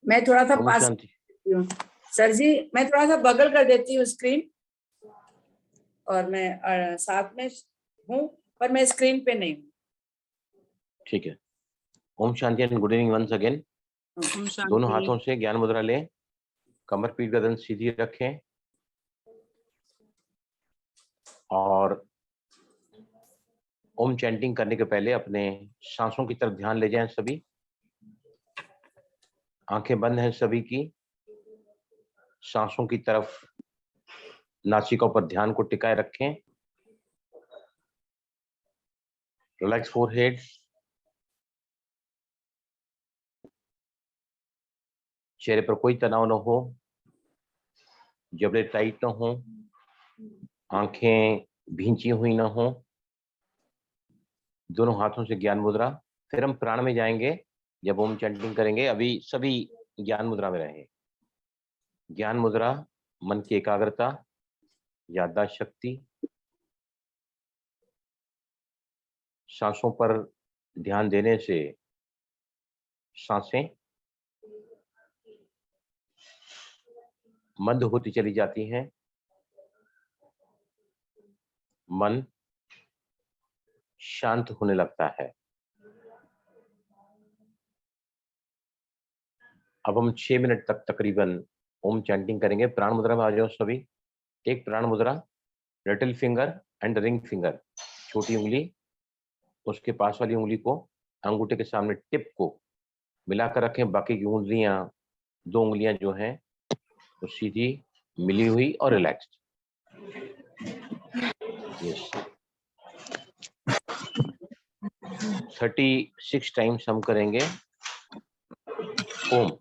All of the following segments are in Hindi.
मैं थोड़ा सा ओम पास शांति। हूँ सर जी, मैं थोड़ा सा बगल कर देती हूँ स्क्रीन, और मैं साथ में हूँ पर मैं स्क्रीन पे नहीं हूँ। ठीक है। ओम शांति and good evening once again. दोनों हाथों से ज्ञान मुद्रा लें, कमर पीठ गर्दन सीधी रखें और ओम चैंटिंग करने के पहले अपने सांसों की तरफ ध्यान ले जाएं। सभी आंखें बंद हैं सभी की, सांसों की तरफ नासिका पर ध्यान को टिकाए रखें। रिलैक्स फोरहेड, चेहरे पर कोई तनाव न हो, जबड़े टाइट न हो, आंखें भींची हुई न हो। दोनों हाथों से ज्ञान मुद्रा। फिर हम प्राण में जाएंगे जब ओम चैंटिंग करेंगे। अभी सभी ज्ञान मुद्रा में रहें। ज्ञान मुद्रा मन की एकाग्रता, याददाश्त शक्ति, सांसों पर ध्यान देने से सांसें मंद होती चली जाती हैं, मन शांत होने लगता है। अब हम 6 मिनट तक तकरीबन ओम चैंटिंग करेंगे। प्राण मुद्रा में आ जाओ सभी। एक प्राण मुद्रा, little finger and ring finger, छोटी उंगली उसके पास वाली उंगली को अंगूठे के सामने टिप को मिलाकर रखें। बाकी की उंगलियां, 2 उंगलियां जो हैं वो सीधी मिली हुई और रिलैक्स्ड। यस, 36 टाइम्स हम करेंगे ओम।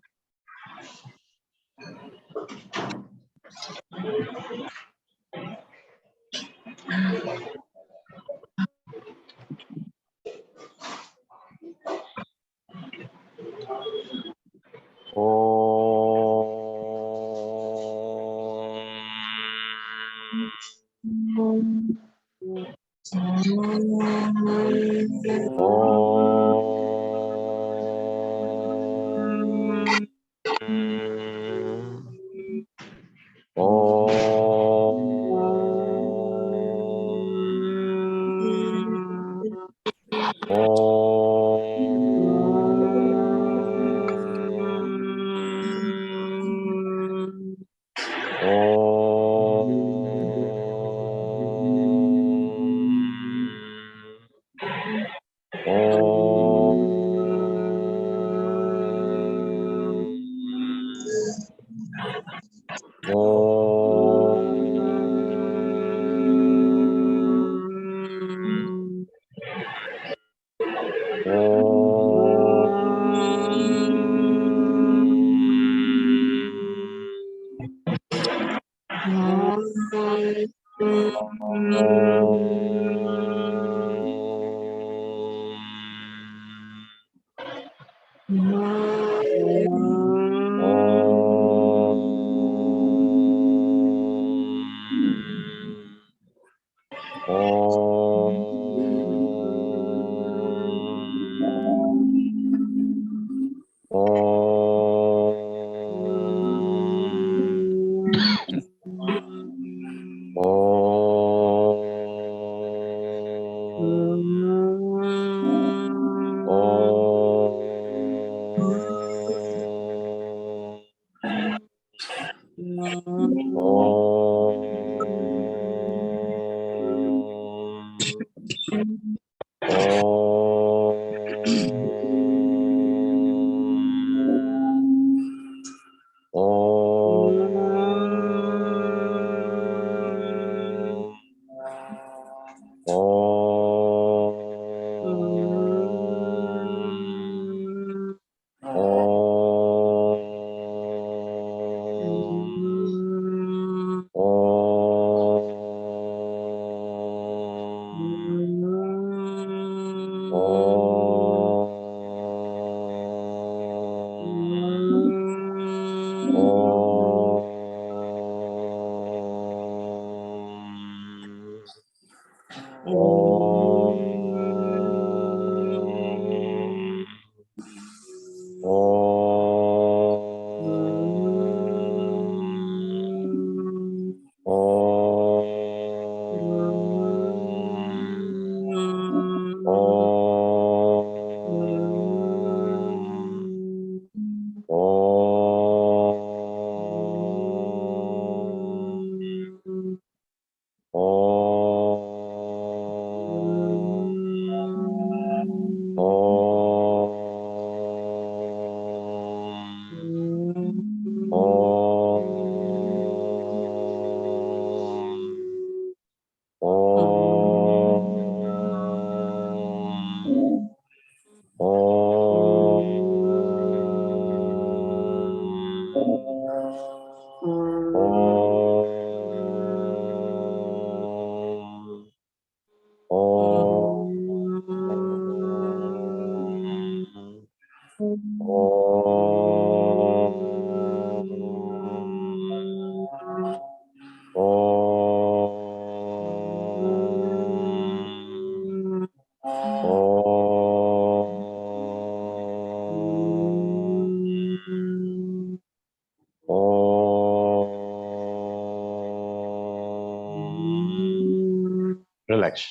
रिलैक्स।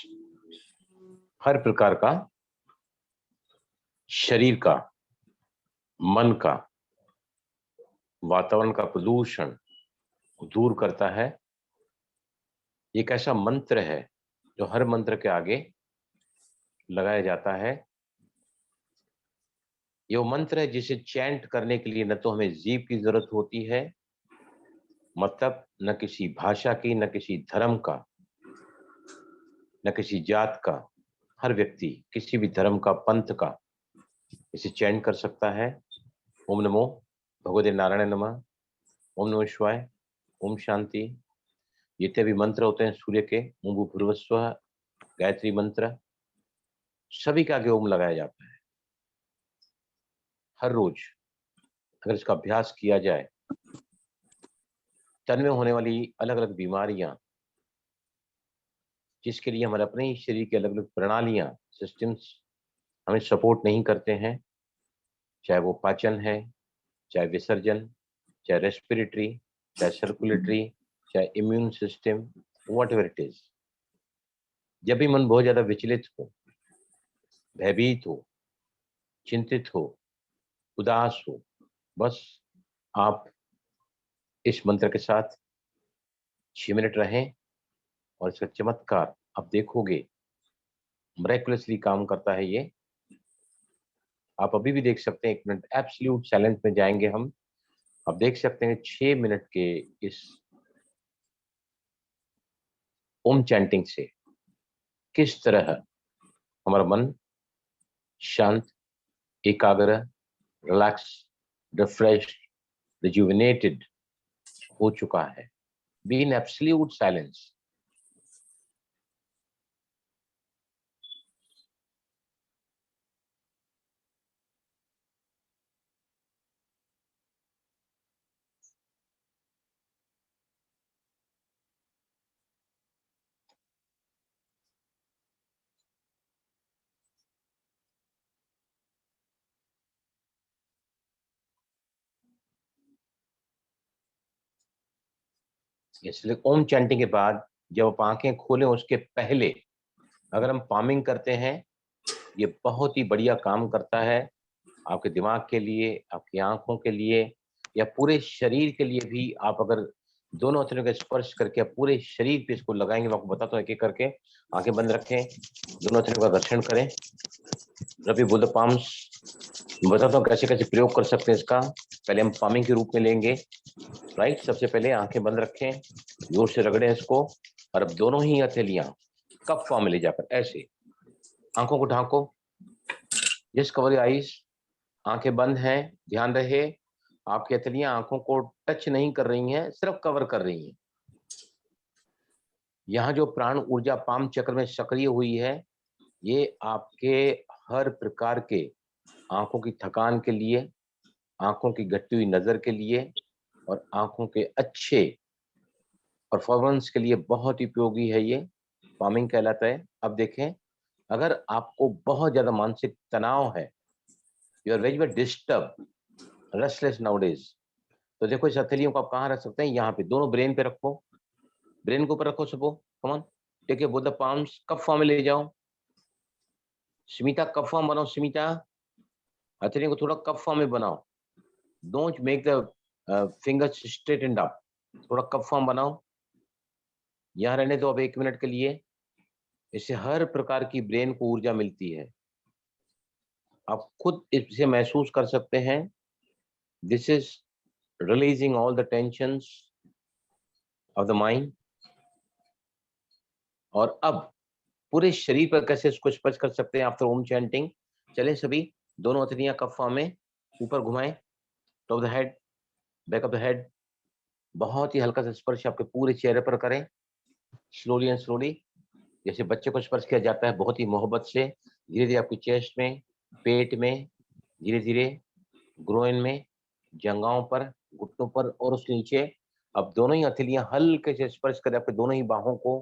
हर प्रकार का शरीर का, मन का, वातावरण का प्रदूषण दूर करता है। एक ऐसा मंत्र है जो हर मंत्र के आगे लगाया जाता है। ये वो मंत्र है जिसे चैंट करने के लिए न तो हमें जीभ की जरूरत होती है, मतलब न किसी भाषा की, न किसी धर्म का, न किसी जात का। हर व्यक्ति किसी भी धर्म का, पंथ का इसे चैंट कर सकता है। ओम नमो भगवते नारायण नमः, ओम नमः शिवाय, ओम शांति। जितने भी मंत्र होते हैं सूर्य के, ओम भूर्भुवस्सुवः, गायत्री मंत्र, सभी के आगे ओम लगाया जाता है। हर रोज अगर इसका अभ्यास किया जाए, तन में होने वाली अलग अलग बीमारियां, जिसके लिए हमारे अपने ही शरीर की अलग अलग प्रणालियां, सिस्टम्स हमें सपोर्ट नहीं करते हैं, चाहे वो पाचन है, चाहे विसर्जन, चाहे रेस्पिरेटरी, चाहे सर्कुलेटरी, चाहे immune system, what ever it is. जब भी मन बहुत ज्यादा विचलित हो, भयभीत हो, चिंतित हो, उदास हो, बस आप इस मंत्र के साथ 6 मिनट रहें और इसका चमत्कार आप देखोगे। मिरेकुलसली काम करता है ये। आप अभी भी देख सकते हैं, 1 मिनट एब्सोल्यूट साइलेंस में जाएंगे हम। आप देख सकते हैं 6 मिनट के इस ओम चैंटिंग से किस तरह हमारा मन शांत, एकाग्र, रिलैक्स, रिफ्रेश, रिजुविनेटेड हो चुका है। Be in absolute silence. इसलिए ओम चैंटिंग के बाद जब आप आंखें खोलें, उसके पहले अगर हम पामिंग करते हैं, ये बहुत ही बढ़िया काम करता है आपके दिमाग के लिए, आपकी आंखों के लिए, या पूरे शरीर के लिए भी। आप अगर दोनों हथेलियों का स्पर्श करके आप पूरे शरीर पे इसको लगाएंगे, मैं आपको बताता हूँ एक एक करके। आंखें बंद रखें, दोनों हथेलियों का घर्षण करें, रबी बुल द पाम्स। बताता हूँ कैसे कैसे प्रयोग कर सकते हैं इसका। पहले हम पामिंग के रूप में लेंगे, राइट। सबसे पहले आंखें बंद रखें, जोर से रगड़ें इसको, और अब दोनों ही हथेलियां कप फॉर्म में ले जाकर ऐसे आंखों को ढांको। Just cover your eyes. आंखें बंद हैं, ध्यान रहे आपकी हथेलियां आंखों को टच नहीं कर रही हैं, सिर्फ कवर कर रही हैं। यहाँ जो प्राण ऊर्जा पाम चक्र में सक्रिय हुई है, ये आपके हर प्रकार के आंखों की थकान के लिए, आंखों की घटती हुई नजर के लिए और आंखों के अच्छे परफॉर्मेंस के लिए बहुत ही उपयोगी है। ये पामिंग कहलाता है। अब देखें, अगर आपको बहुत ज्यादा मानसिक तनाव है, you are very very disturb, restless nowadays, तो देखो इस हथेलियों को आप कहाँ रख सकते हैं? यहाँ पे, दोनों ब्रेन पे रखो, ब्रेन के ऊपर रखो सबको। Come on, take your both the palms, cup form में ले जाओ। स्मिता, कप फॉर्म बनाओ। स्मिता, हथेलियों को थोड़ा कप फॉर्म में बनाओ। Don't make the fingers straight and up, थोड़ा कप फॉर्म बनाओ। यहाँ रहने दो अब 1 मिनट के लिए। इससे हर प्रकार की ब्रेन को ऊर्जा मिलती है। आप खुद इसे महसूस कर सकते हैं। This is releasing all the tensions of the mind. और अब पूरे शरीर पर कैसे इसको स्पर्श कर सकते हैं आफ्टर ओम चैंटिंग। चलें सभी, दोनों हथेलियां कफ फॉर्म में ऊपर घुमाएं, top the head, back of the head, बहुत ही हल्का सा स्पर्श आपके पूरे चेहरे पर करें, स्लोली एंड स्लोली, जैसे बच्चे को स्पर्श किया जाता है बहुत ही मोहब्बत से। धीरे धीरे आपकी चेस्ट में, पेट में, धीरे धीरे ग्रोइन में, जंघाओं पर, घुटनों पर और उसके नीचे। अब दोनों ही हथेलियां हल्के से स्पर्श करें आपके दोनों ही बाहों को।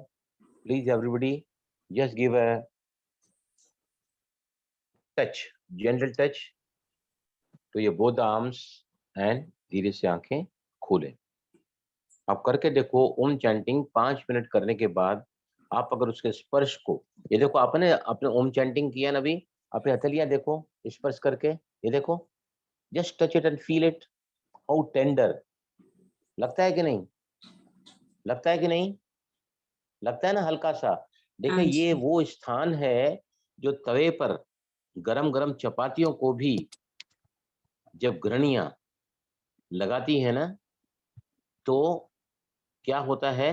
Please everybody just give a touch, gentle touch तो ये बोथ आर्म्स एंड धीरे से आंखें खोलें। आप करके देखो ओम चैंटिंग 5 मिनट करने के बाद आप अगर उसके स्पर्श को, ये देखो आपने अपने ओम चैंटिंग किया ना अभी, अपने हथेलियां देखो स्पर्श करके, ये देखो, just touch it and feel it, how tender लगता है कि नहीं, लगता है कि नहीं, लगता है ना हल्का सा। देखिए ये वो स्थान है जो तवे पर गरम गरम चपातियों को भी जब गृहणियां लगाती है ना तो क्या होता है,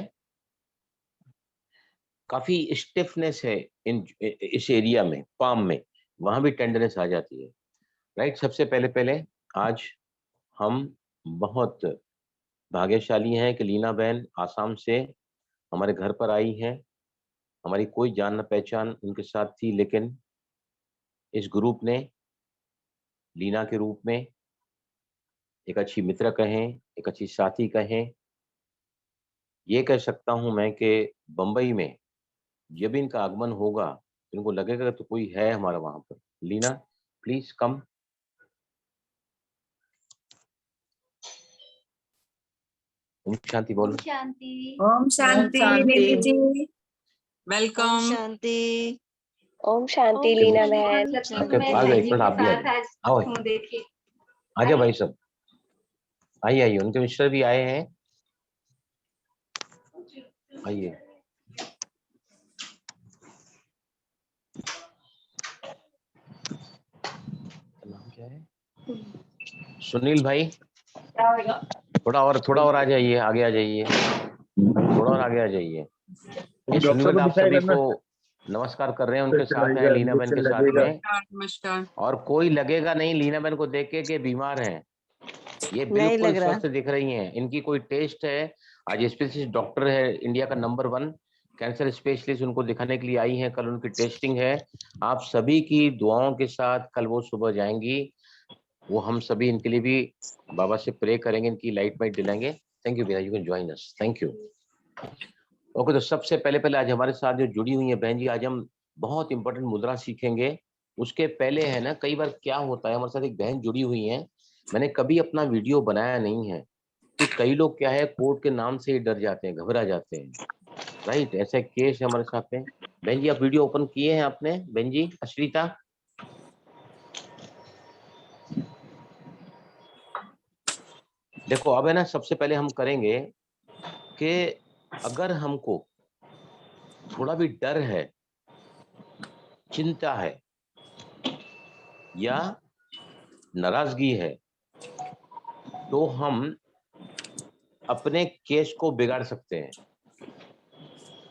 काफी स्टिफनेस है इस एरिया में, पाम में, वहां भी टेंडरनेस आ जाती है। राइट, सबसे पहले पहले आज हम बहुत भाग्यशाली हैं कि लीना बहन आसाम से हमारे घर पर आई हैं। हमारी कोई जान न पहचान उनके साथ थी, लेकिन इस ग्रुप ने लीना के रूप में एक अच्छी मित्र कहें, एक अच्छी साथी कहें, ये कह सकता हूं मैं कि बंबई में जब इनका आगमन होगा इनको लगेगा तो कोई है हमारा वहां पर। Leena please come. ओम शांति बोलो। शांति। ओम शांति नीली जी, वेलकम। शांति। ओम शांति लीना बहन। आके भाग गए, एक मिनट आप भी आइए, आओ आजा भाई सब, आइए आइए, उनके मिस्टर भी आए हैं, आइए। नाम क्या है? सुनील भाई, थोड़ा और आ जाइए, आगे आ जाइए, थोड़ा और आगे आ जाइए। ये सुनील भाई आप सभी को नमस्कार कर रहे हैं, उनके साथ हैं लीना बहन के साथ में। नमस्कार। और कोई लगेगा नहीं लीना बहन को देख के बीमार हैं, ये नहीं बिल्कुल लग रहा। स्वस्थ दिख रही हैं। इनकी कोई टेस्ट है, आज स्पेशलिस्ट डॉक्टर है इंडिया का नंबर 1 कैंसर स्पेशलिस्ट, उनको दिखाने के लिए आई हैं। कल उनकी टेस्टिंग है। आप सभी की दुआओं के साथ कल वो सुबह जाएंगी। वो हम सभी इनके लिए भी बाबा से प्रे करेंगे, इनकी लाइट वाइट दिलाएंगे। थैंक यू भैया, you can join us, thank you. Okay, तो सबसे पहले आज हमारे साथ जो जुड़ी हुई है बहन जी, आज हम बहुत इंपॉर्टेंट मुद्रा सीखेंगे। उसके पहले है ना, कई बार क्या होता है, हमारे साथ एक बहन जुड़ी हुई है, मैंने कभी अपना वीडियो बनाया नहीं है कि कई लोग क्या है कोर्ट के नाम से ही डर जाते हैं, घबरा जाते हैं। राइट, ऐसा केस है हमारे साथ में। बहन जी आप वीडियो ओपन किए हैं आपने? बहन जी अश्रिता, देखो अब है ना, सबसे पहले हम करेंगे कि अगर हमको थोड़ा भी डर है, चिंता है या नाराजगी है, तो हम अपने केस को बिगाड़ सकते हैं।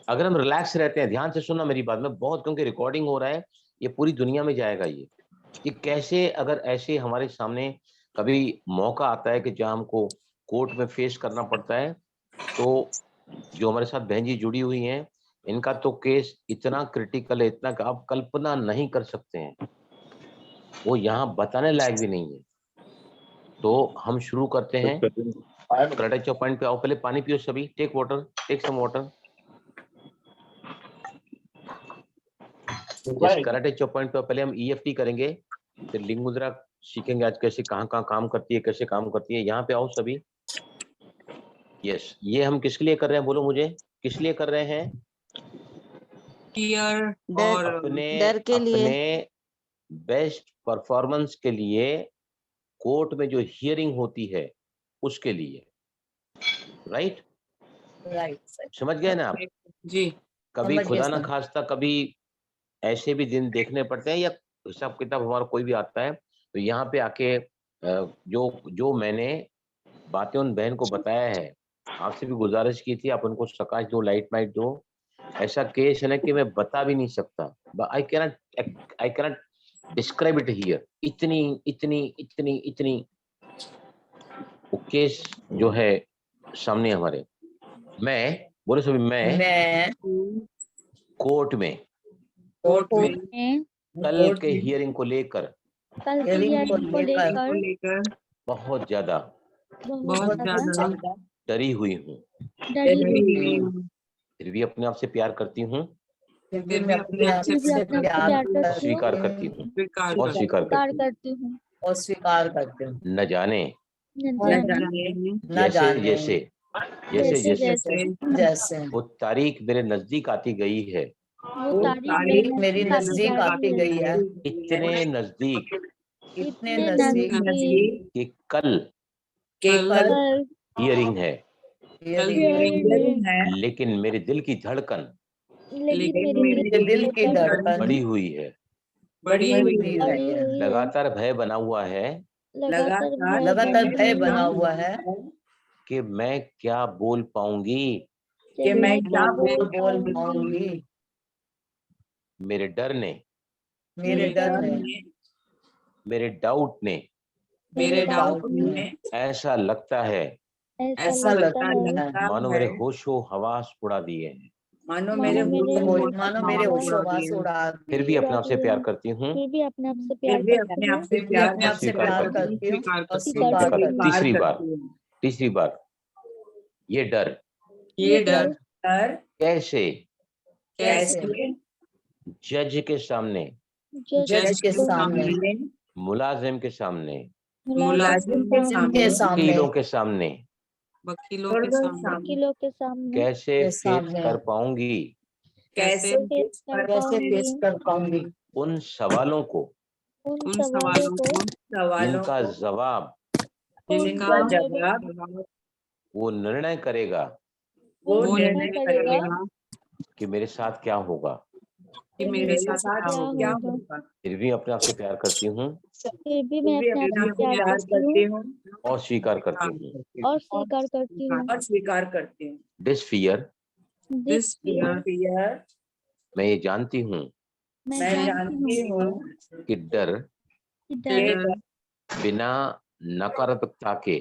अगर हम रिलैक्स रहते हैं, ध्यान से सुनना मेरी बात में बहुत, क्योंकि रिकॉर्डिंग हो रहा है, ये पूरी दुनिया में जाएगा ये, कि कैसे अगर ऐसे हमारे सामने कभी मौका आता है कि जहां हमको कोर्ट में फेस करना पड़ता है, तो जो हमारे साथ बहन जी जुड़ी हुई हैं, इनका तो केस इतना क्रिटिकल है, इतना कि आप कल्पना नहीं कर सकते हैं, वो यहाँ बताने लायक भी नहीं है। तो हम शुरू करते हैं। कराटे चौक पॉइंट पे आओ, पहले पानी पियो सभी, take water, take some water. इस कराटे चौक पॉइंट पे पहले हम EFT करेंगे, फिर लिंग मुद्रा सीखेंगे आज कैसे कहाँ काम करती है, कैसे काम करती है। यहाँ पे आओ सभी। यस, ये हम किसके लिए कर रहे हैं, बोलो मुझे, किस लिए कर रहे हैं? फियर डर, और डर के लिए, अपने बेस्ट परफॉर्मेंस के लिए, कोर्ट में जो हियरिंग होती है उसके लिए। राइट, राइट, समझ गए ना आप? जी, कभी समझ खुदा गए ना खास्ता कभी ऐसे भी दिन देखने पड़ते हैं, या हिसाब किताब हमारा कोई भी आता है, तो यहाँ पे आके जो मैंने बातें उन बहन को बताया है, आपसे भी गुजारिश की थी आप उनको प्रकाश दो, लाइट माइट दो, ऐसा केस है ना कि मैं बता भी नहीं सकता, I cannot describe it here. इतनी इतनी इतनी इतनी वो केस जो है सामने हमारे। मैं बोले सभी, मैं कोर्ट में कोर्ट में कल के हियरिंग को लेकर कल के हियरिंग को लेकर बहुत ज्यादा बहुत ज्यादा डरी हुई हूँ, डरी डरी हुई हुई हूँ। हूँ। फिर भी अपने आप से प्यार करती हूँ, फिर भी अपने आप से फिर भी अपने आप से प्यार करती हूँ, स्वीकार करती हूँ स्वीकार और स्वीकार स्वीकार करती हूँ। करती हूँ। न जाने न न जाने जाने जैसे जैसे वो तारीख मेरे नजदीक आती गई है, वो तारीख मेरी नजदीक आती गई है, इतने नजदीक इतने नजदीक कि कल कल हियरिंग है, हियरिंग है, लेकिन मेरे दिल की धड़कन लेकिन मेरे दिल की धड़कन बढ़ी हुई है, बड़ी हुई है। बढ़ी हुई है। लगातार भय बना हुआ है लगातार भय बना हुआ है कि मैं क्या बोल पाऊंगी। कि मैं क्या बोल बोल पाऊंगी। मेरे डर ने, मेरे डर ने, मेरे डाउट ने, मेरे डाउट डाउट में में ऐसा लगता है ऐसा लगता है मानो मेरे होशो हवास उड़ा दिए हैं। मानो मानो मेरे मेरे होश होश उड़ा फिर भी अपने आप से प्यार करती हूँ। फिर भी अपने आप से फिर प्यार भी करती अपने हूँ, आप से फिर भी प्यार अपने आप से स्वीकार प्यार करती करती हूँ स्वीकार और करती स्वीकार करती हूँ। तीसरी बार, करती हूँ। तीसरी बार, ये डर ये डर डर कैसे कैसे जज के सामने, जज के सामने, मुलाजिम के सामने, मुलाजिम के के सामने, वकीलों के सामने वकीलों के सामने वकीलों के सामने कैसे के फेस सामने कर पाऊंगी। कैसे फेस कर पाऊंगी उन सवालों को उन उन सवालों सवालों को को जिनका जवाब जिनका जवाब जवाब वो निर्णय करेगा वो वो निर्णय निर्णय करेगा करेगा कि मेरे साथ क्या होगा। कि कि मेरे मेरे साथ साथ क्या क्या होगा। होगा। फिर भी अपने आप से प्यार करती हूँ फिर भी फिर मैं भी अपने आप अपने से आप से प्यार प्यार करती हूँ और स्वीकार करती हूँ। और स्वीकार करती हूँ। और स्वीकार करती हूँ। This fear, this fear fear मैं ये जानती हूँ मैं जानती हूँ कि डर कि कि डर डर बिना नकारात्मकता के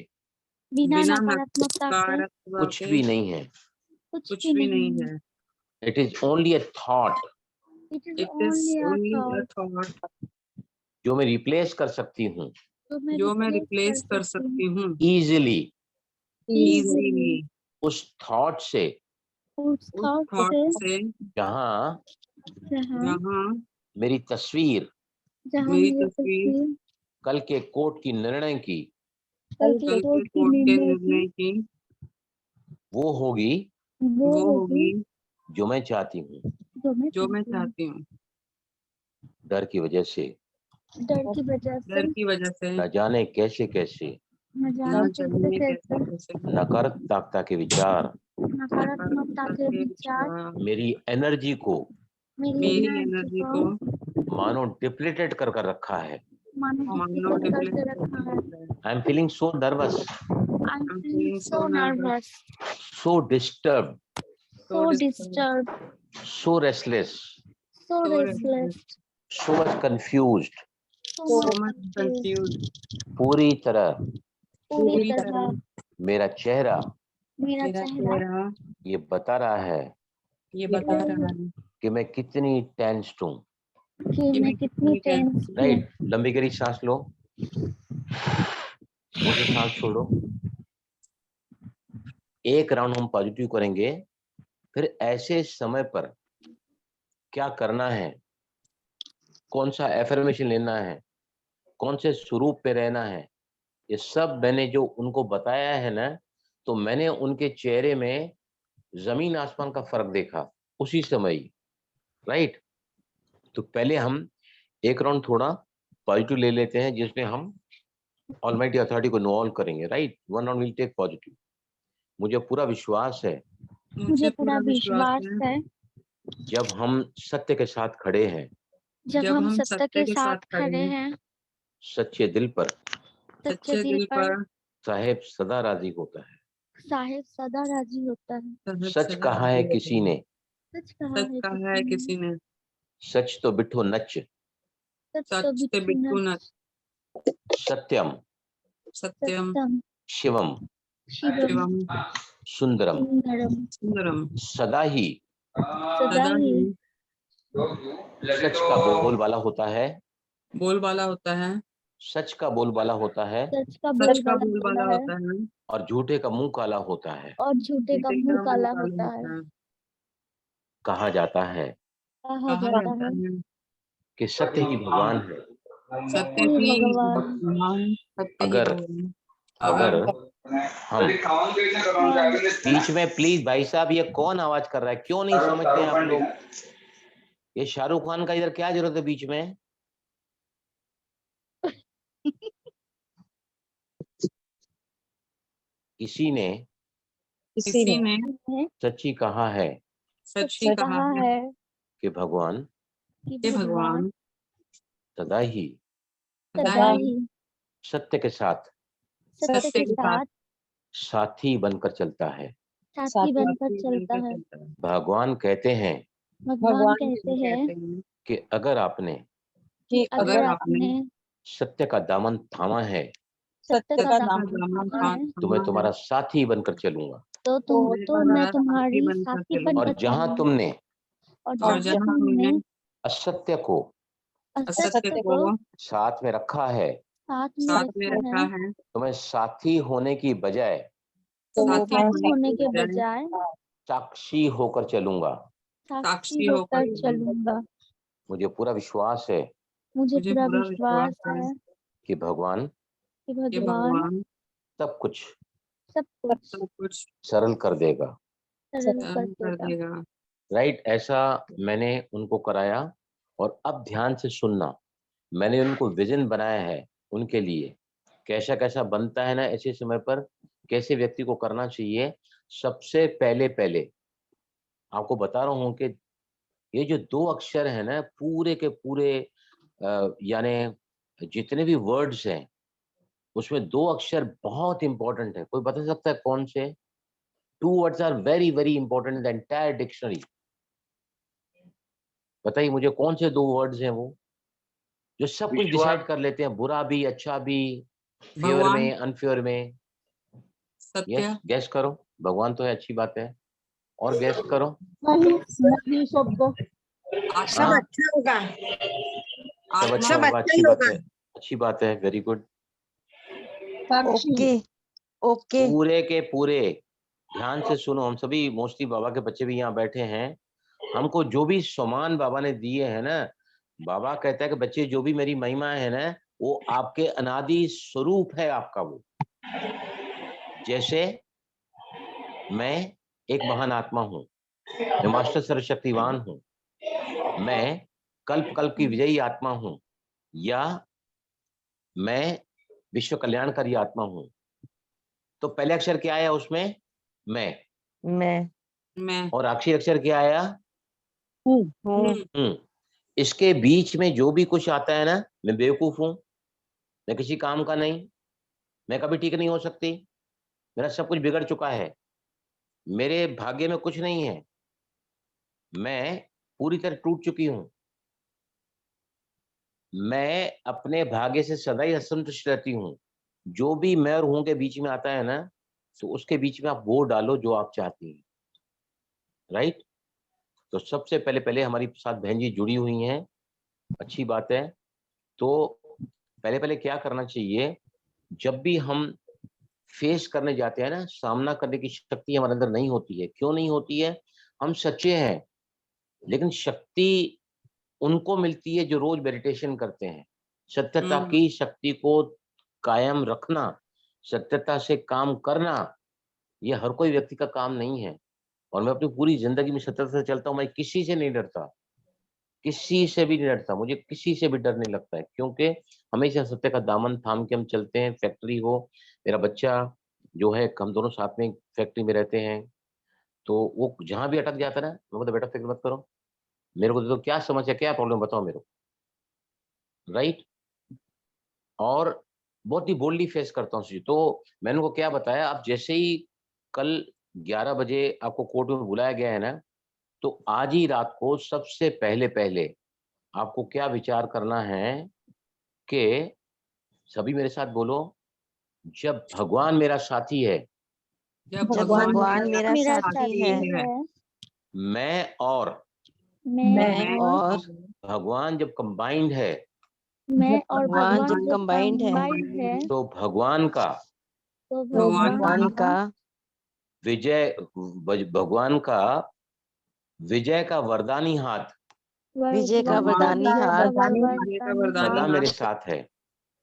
बिना बिना नकारात्मकता के नकारात्मकता कुछ के भी नहीं है। कुछ भी नहीं है। It is only a thought it is it is only a only a thought thought जो मैं रिप्लेस कर सकती हूँ जो मैं रिप्लेस कर सकती हूँ इजीली इजीली उस थॉट से उस उस थॉट थॉट से से जहाँ जहाँ जहाँ मेरी तस्वीर मेरी मेरी तस्वीर तस्वीर कल के कोर्ट की निर्णय की कल कल के के कोर्ट की कोर्ट के निर्णय निर्णय की की वो होगी वो वो होगी होगी जो मैं चाहती हूँ। जो मैं चाहती चाहती हूँ। डर की वजह से, हूँ। डर की वजह से डर की वजह से न जाने कैसे कैसे न न जाने जाने कैसे कैसे कैसे कैसे नकारात्मकता के विचार नकारात्मकता के विचार मेरी एनर्जी को मेरी मेरी एनर्जी एनर्जी को को मानो डिप्लीटेड कर कर रखा है। मानो मानो डिप्लीट करके डिप्लीट रखा है। I am feeling so nervous, I am I'm feeling feeling so so nervous, nervous, so disturb, so disturbed, disturb, so restless, so so restless, restless, so much confused. So so much much confuse. confused. पूरी तरह पूरी पूरी तरह तरह मेरा चेहरा मेरा मेरा चेहरा चेहरा ये बता रहा है ये बता रहा है कि मैं कितनी टेंस्ड हूँ। कि कि मैं मैं कितनी कितनी टेंस टेंस हूँ। राइट, लंबी गहरी सांस लो, मुझे सांस छोड़ो। एक राउंड हम पॉजिटिव करेंगे, फिर ऐसे समय पर क्या करना है, कौन सा एफर्मेशन लेना है, कौन से स्वरूप पे रहना है, ये सब मैंने जो उनको बताया है ना, तो मैंने उनके चेहरे में जमीन आसमान का फर्क देखा उसी समय ही। राइट, तो पहले हम एक राउंड थोड़ा पॉजिटिव ले लेते हैं जिसमें हम ऑलमाइटी अथॉरिटी को इन्वॉल्व करेंगे। Right, one round will take positive. मुझे पूरा विश्वास है मुझे पूरा विश्वास है जब हम सत्य के साथ खड़े हैं, जब हम सत्य के साथ खड़े हैं, सच्चे दिल पर सच्चे दिल पर साहेब सदा राजी होता है। साहेब सदा राजी होता है। सच कहा है किसी ने सच कहा सच है कहा है किसी ने, सच तो बिठो नच, सच सच तो ते बिट्ठू बिट्टू न न, सत्यम सत्यम सत्यम शिवम शिवम शिवम सुंदरम सुंदरम सुंदरम, सदा ही सदा सदा ही ही सच का बोलबाला होता है, बोलबाला होता है, सच का बोलबाला होता है सच का सच का बोलबाला बोलबाला होता है होता है, और झूठे का मुंह काला होता है। और झूठे का झूठे मुंह का काला मुंह होता है। कहा जाता है कहा कहा जाता जाता है है कि सत्य ही भगवान है। सत्य हे ही भगवान भगवान, सत्य ही अगर भगवान। अगर हम हाँ, बीच में, प्लीज भाई साहब, ये कौन आवाज कर रहा है? क्यों नहीं समझते हैं आप लोग? ये शाहरुख खान का इधर क्या जरूरत है बीच में? किसी ने किसी ने है सच्ची कहा है सच ही कहा कहा है है कि भगवान कि कि भगवान भगवान सदा ही सदा सदा ही ही सत्य के साथ सत्य के साथ साथी बनकर चलता है। साथी बनकर साथी चलता बनकर है। चलता है। भगवान कहते हैं भगवान कहते हैं कि अगर आपने कि अगर अगर आपने सत्य का दामन थामा है सत्य का दामन दामन थामा है तो मैं तुम्हारा साथी बनकर चलूंगा, तो मैं तुम्हारी बनकर साथी चलूंगा। और बनकर जहां चलूंगी। तुमने और और जहाँ जहाँ तुमने तुमने असत्य को असत्य को साथ में रखा है साथ में साथ में रखा रखा है है, तो मैं साथी होने की बजाय तो मैं साथी साथी होने के बजाय बजाय साक्षी होकर चलूंगा। साक्षी साक्षी होकर होकर चलूंगा। मुझे पूरा विश्वास है मुझे मुझे पूरा पूरा विश्वास विश्वास है कि भगवान कि कि भगवान भगवान सब कुछ सब कुछ सब कुछ सरल कर देगा। सरल कर कर देगा। देगा। राइट, ऐसा मैंने उनको कराया। और अब ध्यान से सुनना, मैंने उनको विजन बनाया है उनके लिए, कैसा कैसा बनता है ना ऐसे समय पर, कैसे व्यक्ति को करना चाहिए। सबसे पहले पहले आपको बता रहा हूं कि ये जो 2 अक्षर है ना, पूरे के पूरे यानी जितने भी वर्ड्स हैं उसमें 2 अक्षर बहुत इंपॉर्टेंट है। कोई बता सकता है कौन से? 2 words are very very important in the entire dictionary. बताइए मुझे कौन से 2 वर्ड्स हैं वो जो सब कुछ डिसाइड कर लेते हैं, बुरा भी अच्छा भी, फेवर भगवान, में अनफेवर में। सत्य, यस, गैस करो। भगवान तो है, अच्छी बात है। और गैस करो। आत्मा, हाँ, अच्छा होगा। सब आत्मा, अच्छा होगा, अच्छी बात है, अच्छी बात है, वेरी गुड। ओके ओके पूरे के पूरे ध्यान से सुनो। हम सभी मोस्टली बाबा के बच्चे भी यहाँ बैठे हैं। हमको जो भी सामान बाबा ने दिए हैं ना, बाबा कहता है कि बच्चे जो भी मेरी महिमा है ना, वो आपके अनादि स्वरूप है आपका। वो जैसे मैं एक महान आत्मा हूँ, मैं मास्टर सर्वशक्तिवान हूँ, मैं कल्प कल्प की विजयी आत्मा हूँ, या मैं विश्व कल्याणकारी आत्मा हूँ। तो पहले अक्षर क्या आया उसमें? मैं। मैं और आखिरी अक्षर क्या आया? हूँ। इसके बीच में जो भी कुछ आता है ना, मैं बेवकूफ हूं, मैं किसी काम का नहीं, मैं कभी ठीक नहीं हो सकती, मेरा सब कुछ बिगड़ चुका है, मेरे भाग्य में कुछ नहीं है, मैं पूरी तरह टूट चुकी हूं, मैं अपने भाग्य से सदा ही असंतुष्ट रहती हूँ। जो भी मैं और हूं के बीच में आता है ना, तो उसके बीच में आप वो डालो जो आप चाहती हैं। राइट। तो सबसे पहले पहले हमारी साथ बहन जी जुड़ी हुई हैं, अच्छी बात है। तो पहले पहले क्या करना चाहिए, जब भी हम फेस करने जाते हैं ना, सामना करने की शक्ति हमारे अंदर नहीं होती है। क्यों नहीं होती है? हम सच्चे हैं, लेकिन शक्ति उनको मिलती है जो रोज मेडिटेशन करते हैं। सत्यता की शक्ति को कायम रखना, सत्यता से काम करना, ये हर कोई व्यक्ति का काम नहीं है। और मैं अपनी पूरी जिंदगी में सत्यता से चलता हूँ, मैं किसी से नहीं डरता, किसी से भी नहीं डरता, मुझे किसी से भी डर नहीं लगता है, क्योंकि हमेशा सत्य का दामन थाम के हम चलते हैं। फैक्ट्री हो, मेरा बच्चा जो है, हम दोनों साथ में फैक्ट्री में रहते हैं, तो वो जहां भी अटक जाता है ना, मैं बोलता बेटा फिक्र मत करो, मेरे को तो क्या समस्या, क्या प्रॉब्लम बताओ मेरे को। राइट। और बहुत ही बोल्डली फेस करता हूँ। तो मैंने उनको क्या बताया, आप जैसे ही कल 11 बजे आपको कोर्ट में बुलाया गया है ना, तो आज ही रात को सबसे पहले आपको क्या विचार करना है कि सभी मेरे साथ बोलो, जब भगवान मेरा साथी है, जब जब भगवान भगवान मेरा मेरा साथी साथी है, है। मैं और मैं और भगवान जब कंबाइंड है, मैं और भगवान भगवान जब जब कंबाइंड है, कंबाइंड है तो भगवान का तो तो भगवान का भगवान का विजय का वरदानी हाथ विजय का वरदानी हाथ सदा मेरे साथ है।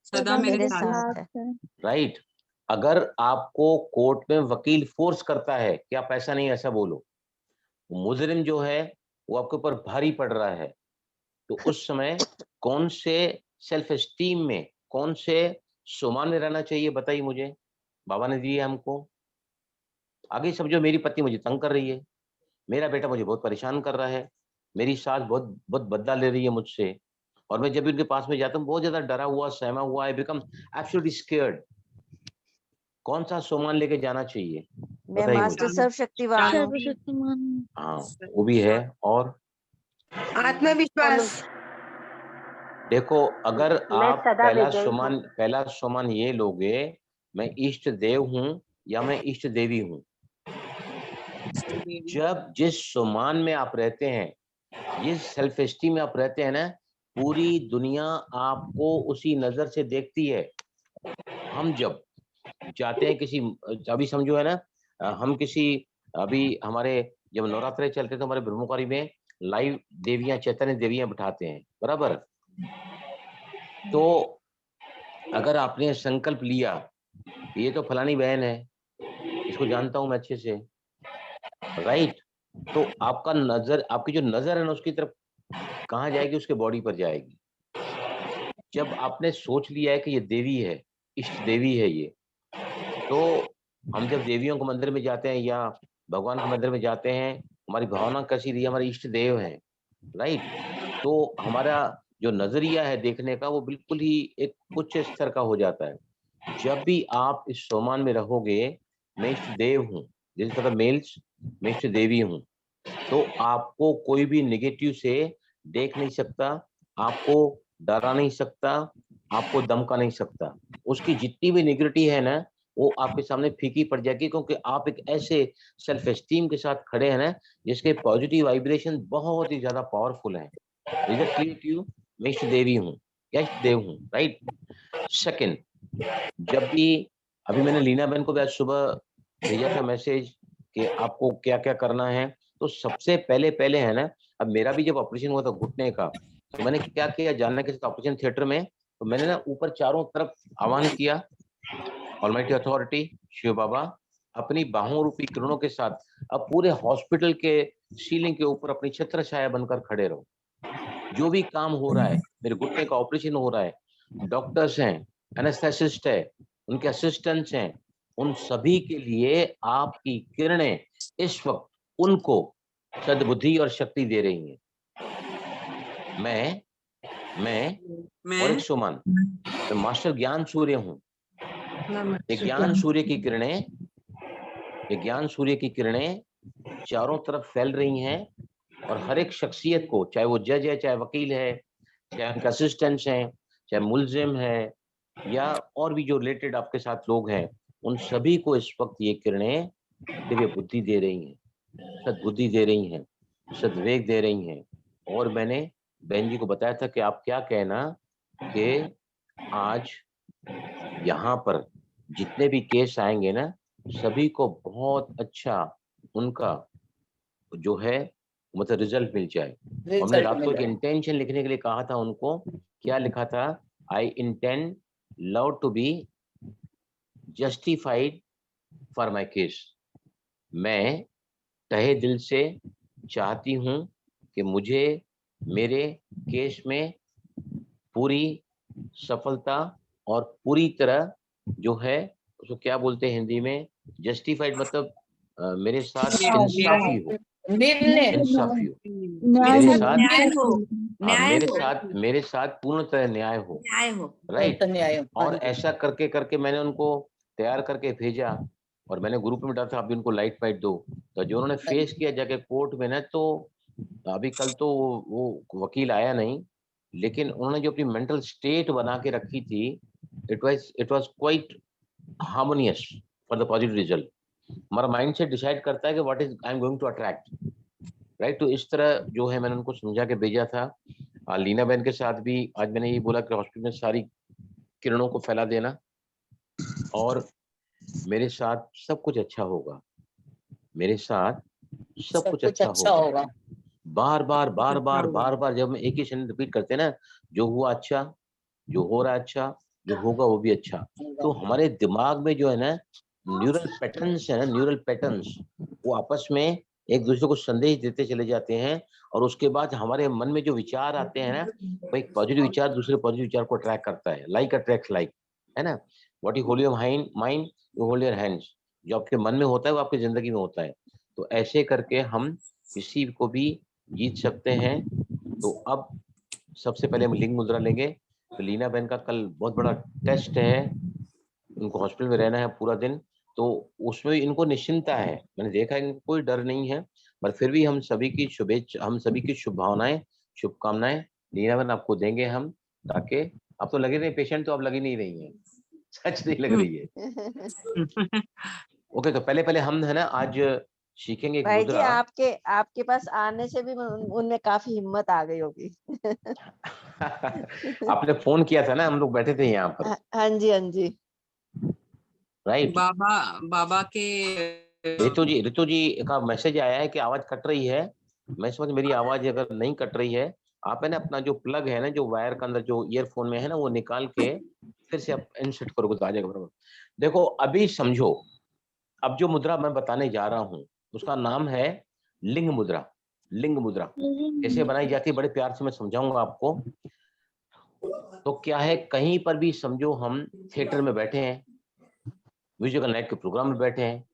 सदा मेरे साथ है। राइट। अगर आपको कोर्ट में वकील फोर्स करता है कि आप ऐसा नहीं ऐसा बोलो, मुजरिम जो है वो आपके ऊपर भारी पड़ रहा है, तो उस समय कौन से सेल्फ एस्टीम में, कौन से सुमान में रहना चाहिए बताइए मुझे। बाबा ने दिए हमको। आगे समझो, मेरी पत्नी मुझे तंग कर रही है, मेरा बेटा मुझे बहुत परेशान कर रहा है, मेरी सास बहुत बहुत बदला ले रही है मुझसे, और मैं जब भी उनके पास में जाता हूँ बहुत ज्यादा डरा हुआ, सहमा हुआ, आई बिकम एब्सोल्युटली स्केयर्ड। कौन सा सोमान लेके जाना चाहिए मैं बताइए मास्टर मुझे। सर्वशक्तिवान हूँ। सर्वशक्तिमान। हाँ, वो भी है। और आत्मविश्वास। देखो, अगर मैं आप सदा विजयी हूँ। पहला सोमान ये लोगे, मैं इष्ट देव हूँ या मैं इष्ट देवी हूँ। जब जिस सोमान में आप रहते हैं, जिस सेल्फ एस्टीम में आप रहते हैं ना, पूरी दुनिया आपको उसी नजर से देखती है। हम जब जाते हैं किसी, अभी समझो है ना, हम किसी, अभी हमारे जब नवरात्रे चलते तो हमारे ब्रह्मकुमारी में लाइव देवियां, चैतन्य देवियां बिठाते हैं, बराबर। तो अगर आपने संकल्प लिया, ये तो फलानी बहन है, इसको जानता हूं मैं अच्छे से, राइट, तो आपका नजर, आपकी जो नजर है ना उसकी तरफ कहाँ जाएगी, उसके बॉडी पर जाएगी। जब आपने सोच लिया है कि ये देवी है, इष्ट देवी है ये, तो हम जब देवियों के मंदिर में जाते हैं या भगवान के मंदिर में जाते हैं, हमारी भावना कैसी रही, हमारे इष्ट देव हैं, राइट। तो हमारा जो नजरिया है देखने का वो बिल्कुल ही एक उच्च स्तर का हो जाता है। जब भी आप इस सोमान में रहोगे, मैं इष्ट देव हूँ, जिस तरह मेल्स, मैं इष्ट देवी हूँ, तो आपको कोई भी नेगेटिव से देख नहीं सकता, आपको डरा नहीं सकता, आपको धमका नहीं सकता। उसकी जितनी भी नेगेटिविटी है ना, वो आपके सामने फीकी पड़ जाएगी, क्योंकि आप एक ऐसे सेल्फ एस्टीम के साथ खड़े हैं ना, जिसके पॉजिटिव वाइब्रेशन बहुत ही ज्यादा पावरफुल है। रिजल्ट क्लियर टू, मैं इष्ट देवी हूँ या इष्ट देव हूँ, राइट। सेकंड, जब भी, अभी मैंने लीना बहन को भी आज सुबह भेजा था मैसेज कि आपको क्या क्या करना है, तो सबसे पहले है ना, अब मेरा भी जब ऑपरेशन हुआ था घुटने का, तो मैंने क्या किया, जानने के साथ ऑपरेशन थिएटर में, तो मैंने ना ऊपर चारों तरफ आह्वान किया, ऑलमाइटी अथॉरिटी, शिव बाबा, अपनी बाहों रूपी किरणों के साथ अब पूरे हॉस्पिटल के सीलिंग के ऊपर अपनी छत्र छाया बनकर खड़े रहो। जो भी काम हो रहा है, मेरे घुटने का ऑपरेशन हो रहा है, डॉक्टर्स हैं, एनेस्थेसिस्ट है, उनके असिस्टेंट्स हैं, उन सभी के लिए आपकी किरणें इस वक्त उनको सद्बुद्धि और शक्ति दे रही हैं। मैं और एक सुमन, मैं मास्टर ज्ञान सूर्य हूँ। ये ज्ञान सूर्य की किरणें, ये ज्ञान सूर्य की किरणें चारों तरफ फैल रही हैं, और हर एक शख्सियत को, चाहे वो जज है, चाहे वकील है, चाहे उनके असिस्टेंट्स हैं, चाहे मुलजिम है, या और भी जो रिलेटेड आपके साथ लोग हैं, उन सभी को इस वक्त ये किरणें दिव्य बुद्धि दे रही हैं, सद्बुद्धि दे रही हैं, सद्वेग दे रही हैं। और मैंने बहन जी को बताया था कि आप क्या कहना कि आज यहाँ पर जितने भी केस आएंगे ना, सभी को बहुत अच्छा उनका जो है मतलब रिजल्ट मिल जाए। और मैंने रात को एक इंटेंशन लिखने के लिए कहा था उनको, क्या लिखा था, I intend love to be justified for my case. मैं तहे दिल से चाहती हूँ कि मुझे मेरे केस में पूरी सफलता और पूरी तरह जो है, उसको क्या बोलते हैं हिंदी में, जस्टिफाइड मतलब मेरे साथ इंसाफी हो, इंसाफी हो, मेरे साथ मेरे साथ पूर्ण तरह न्याय हो, राइट। और ऐसा करके करके मैंने उनको तैयार करके भेजा, और मैंने ग्रुप में डाला था, अभी उनको लाइट वाइट दो। तो जो उन्होंने फेस किया जाके कोर्ट में ना, तो अभी कल तो वो वकील आया नहीं, लेकिन उन्होंने जो अपनी मेंटल स्टेट बना के रखी थी, it was quite harmonious for the positive result. हमारा माइंड सेट डिसाइड करता है कि what is I am going to attract, right. तो इस तरह जो है मैंने उनको समझा के भेजा था। लीना बहन के साथ भी आज मैंने ये बोला कि हॉस्पिटल में सारी किरणों को फैला देना, और मेरे साथ सब कुछ अच्छा होगा, मेरे साथ सब कुछ अच्छा होगा। बार बार बार बार बार बार जब हम एक ही सेंटेंस रिपीट करते हैं ना, जो हुआ अच्छा, जो हो रहा अच्छा, जो होगा वो भी अच्छा, तो हमारे दिमाग में जो है ना न्यूरल पैटर्न्स है ना, न्यूरल पैटर्न्स वो आपस में एक दूसरे को संदेश देते चले जाते हैं, और उसके बाद हमारे मन में जो विचार आते हैं ना, वो एक पॉजिटिव विचार दूसरे पॉजिटिव विचार को अट्रैक्ट करता है, लाइक अट्रैक्ट्स लाइक, है ना। What you hold your mind you hold your hands, जो आपके मन में होता है वो आपकी जिंदगी में होता है। तो ऐसे करके हम किसी को भी जीत सकते हैं। तो अब सबसे पहले हम लिंग मुद्रा लेंगे। तो लीना बहन का कल बहुत बड़ा टेस्ट है, उनको हॉस्पिटल में रहना है पूरा दिन, तो उसमें इनको निश्चिंता है, मैंने देखा इनको कोई डर नहीं है, पर फिर भी हम सभी की शुभेच्छा, हम सभी की शुभभावनाएं, शुभकामनाएं लीना बहन आपको देंगे हम, ताकि अब तो लगे नहीं पेशेंट, तो अब लगी नहीं रही है, सच नहीं लग रही है। ओके, तो पहले पहले हम है ना आज सीखेंगे एक भाई जी, मुद्रा। आपके पास आने से भी उनमें काफी हिम्मत आ गई होगी। आपने फोन किया था ना, हम लोग बैठे थे यहाँ पर, हाँ जी, हाँ जी। राइट। बाबा के ऋतु जी का मैसेज आया है कि आवाज कट रही है। मैं समझ मेरी आवाज अगर नहीं कट रही है, आप है ना अपना जो प्लग है ना, जो वायर के अंदर जो ईयरफोन में है ना, वो निकाल के फिर से आप इंसर्ट करोगे तो आ जाएगा बराबर। देखो अभी समझो, अब जो मुद्रा मैं बताने जा रहा हूँ उसका नाम है लिंग मुद्रा। लिंग मुद्रा कैसे बनाई जाती है बड़े प्यार से मैं समझाऊंगा आपको। तो क्या है, कहीं पर भी समझो हम थिएटर में बैठे हैं, म्यूजिकल नाइट के प्रोग्राम में बैठे हैं,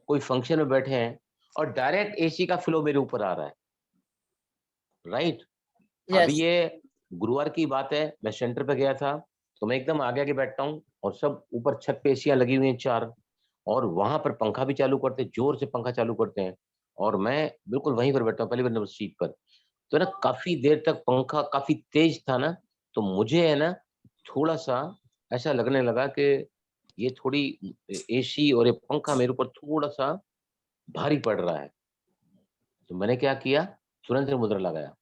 कोई फंक्शन में बैठे हैं, और डायरेक्ट एसी का फ्लो मेरे ऊपर आ रहा है, राइट। अभी ये गुरुवार की बात है, मैं सेंटर पे गया था, तो मैं एकदम आगे आगे बैठता हूँ, और सब ऊपर छत पे एसियां लगी हुई हैं 4, और वहां पर पंखा भी चालू करते हैं, जोर से पंखा चालू करते हैं, और मैं बिल्कुल वहीं पर बैठा हूँ पहली नंबर सीट पर। तो ना काफी देर तक पंखा काफी तेज था ना, तो मुझे है ना थोड़ा सा ऐसा लगने लगा कि ये थोड़ी एसी और ये पंखा मेरे ऊपर थोड़ा सा भारी पड़ रहा है। तो मैंने क्या किया, तुरंत ही मुद्रा लगाया।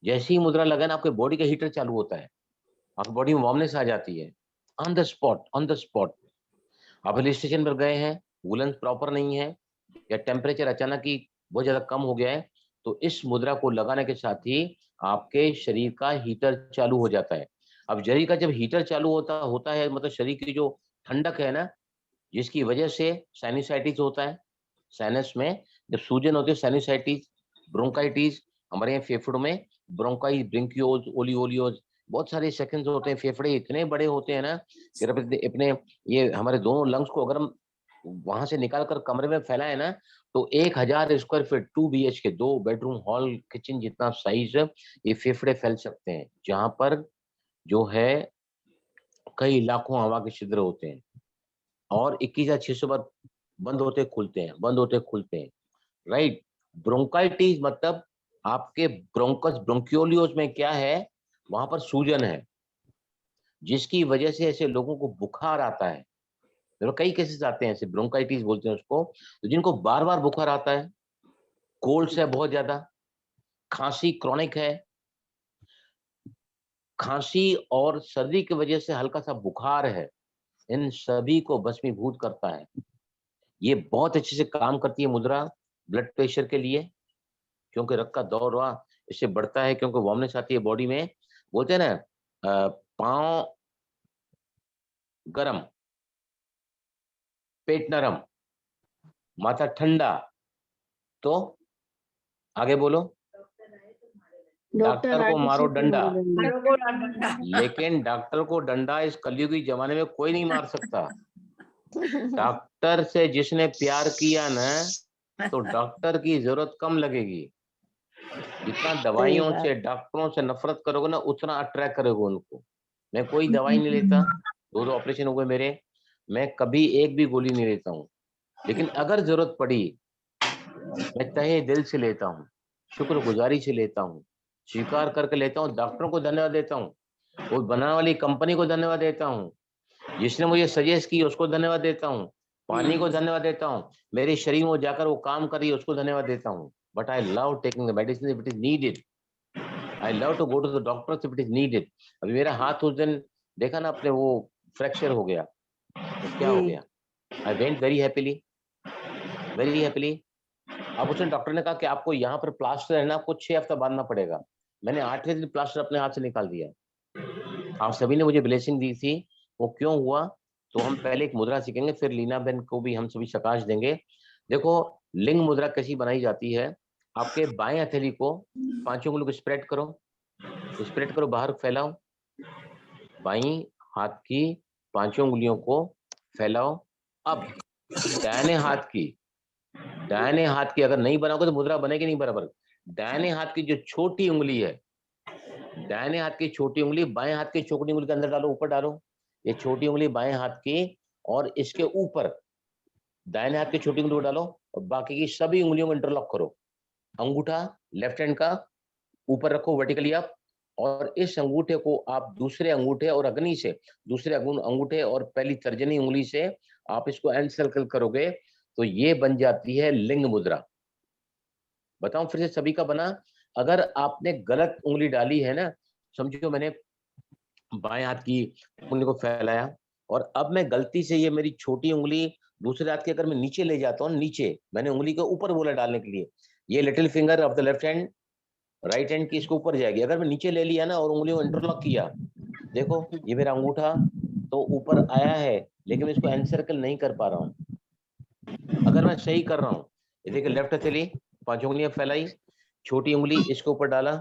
जैसे ही मुद्रा लगाया ना, आपके बॉडी का हीटर चालू होता है, आपकी बॉडी में वार्मनेस आ जाती है, on the spot, on the spot. आप हिल स्टेशन पर गए हैं, वूलन प्रॉपर नहीं है, या टेम्परेचर अचानक ही बहुत ज्यादा कम हो गया है, तो इस मुद्रा को लगाने के साथ ही आपके शरीर का हीटर चालू हो जाता है। अब शरीर का जब हीटर चालू होता होता है, मतलब शरीर की जो ठंडक है ना, जिसकी वजह से साइनसाइटिस होता है, साइनस में जब सूजन होती है, साइनसाइटिस, ब्रोंकाइटिस, हमारे यहाँ फेफड़ों में ब्रोंकाई, ब्रिंकियोज, ओलियोलियोज, बहुत सारे सेकंड्स होते हैं। फेफड़े इतने बड़े होते हैं ना कि अपने ये हमारे दोनों लंग्स को अगर हम वहां से निकाल कर कमरे में फैलाए ना, तो 1000 square feet 2 BHK 2 bedroom hall kitchen जितना साइज ये फेफड़े फैल सकते हैं, जहां पर जो है कई लाखों हवा के छिद्र होते हैं, और 21,600 बार बंद होते खुलते हैं, बंद होते खुलते हैं, राइट। ब्रोंकाइटिस मतलब आपके ब्रोंकस, ब्रोंकियोलियोस में क्या है, वहां पर सूजन है, जिसकी वजह से ऐसे लोगों को बुखार आता है। देखो कई केसेस आते हैं ऐसे, ब्रोंकाइटिस बोलते हैं उसको, तो जिनको बार बार बुखार आता है, कोल्ड है बहुत ज्यादा, खांसी क्रॉनिक है, खांसी और सर्दी की वजह से हल्का सा बुखार है, इन सभी को भस्मीभूत करता है। ये बहुत अच्छे से काम करती है मुद्रा ब्लड प्रेशर के लिए, क्योंकि रक्त का दौरा इससे बढ़ता है, क्योंकि वार्मनेस आती है बॉडी में। बोलते हैं ना पाँव गरम, पेट नरम, माथा ठंडा, तो आगे बोलो, डॉक्टर को मारो डंडा। लेकिन डॉक्टर को डंडा इस कलयुगी जमाने में कोई नहीं मार सकता। डॉक्टर से जिसने प्यार किया ना, तो डॉक्टर की जरूरत कम लगेगी। जितना दवाइयों से, डॉक्टरों से नफरत करोगे ना, उतना अट्रैक्ट करोगे उनको। मैं कोई दवाई नहीं लेता, 2 ऑपरेशन हुए मेरे, मैं कभी एक भी गोली नहीं लेता हूँ, लेकिन अगर जरूरत पड़ी मैं तहे दिल से लेता हूँ। शुक्रगुजारी से लेता हूँ, स्वीकार करके लेता हूँ, डॉक्टरों को धन्यवाद देता हूँ, वो बनाने वाली कंपनी को धन्यवाद देता हूँ, जिसने मुझे सजेस्ट की उसको धन्यवाद देता हूँ, पानी को धन्यवाद देता हूँ, मेरे शरीर में जाकर वो काम कर रही है उसको धन्यवाद देता हूँ. But I love taking the medicine if it is needed. I love to go to the doctor if it is needed. अभी मेरा हाथ उस दिन देखा ना आपने, वो फ्रैक्चर हो गया, तो क्या हो जी। गया? I went very happily, very happily. अब उसने डॉक्टर ने कहा कि आपको यहाँ पर प्लास्टर है ना, आपको 6 हफ्ता बांधना पड़ेगा. मैंने 8वें दिन प्लास्टर अपने हाथ से निकाल दिया. आप सभी ने मुझे ब्लेसिंग दी थी. वो क्यों हुआ? तो हम पहले एक मुद्रा सीखेंगे, फिर लीना बहन को भी हम सभी प्रकाश देंगे. देखो लिंग मुद्रा कैसी बनाई जाती है. आपके बाएं हथेली को 5 उंगलियों को स्प्रेड करो, बाहर फैलाओ. बाईं हाथ की 5 उंगलियों को फैलाओ. अब दाहिने हाथ की अगर नहीं बनाओगे तो मुद्रा बनेगी नहीं बराबर. दाहिने हाथ की जो छोटी उंगली है, दाहिने हाथ की छोटी उंगली बाएं हाथ की छोटी उंगली के अंदर डालो, ऊपर डालो. ये छोटी उंगली बाएं हाथ की, और इसके ऊपर दाहिने हाथ की छोटी उंगली को डालो, और बाकी की सभी उंगलियों में इंटरलॉक करो. अंगूठा लेफ्ट हैंड का ऊपर रखो वर्टिकली अप, और इस अंगूठे को आप दूसरे अंगूठे और अग्नि से, दूसरे अंगूठे और पहली तर्जनी उंगली से आप इसको एंड सर्कल करोगे तो ये बन जाती है लिंग मुद्रा. बताऊं फिर से सभी का बना. अगर आपने गलत उंगली डाली है ना, समझो मैंने बाएं हाथ की उंगली को फैलाया, और अब मैं गलती से ये मेरी छोटी उंगली दूसरे हाथ की अगर मैं नीचे ले जाता हूँ, नीचे मैंने उंगली को ऊपर बोला डालने के लिए, ये little finger of the left hand right hand की इसको ऊपर जाएगी. अगर मैं नीचे ले लिया ना और उंगलियों को इंटरलॉक किया, देखो ये मेरा अंगूठा तो ऊपर आया है, लेकिन मैं इसको एनसर्कल नहीं कर पा रहा हूँ. अगर मैं सही कर रहा हूँ, ये देखिए लेफ्ट हथेली 5 उंगलियां फैलाई, छोटी उंगली इसके ऊपर डाला,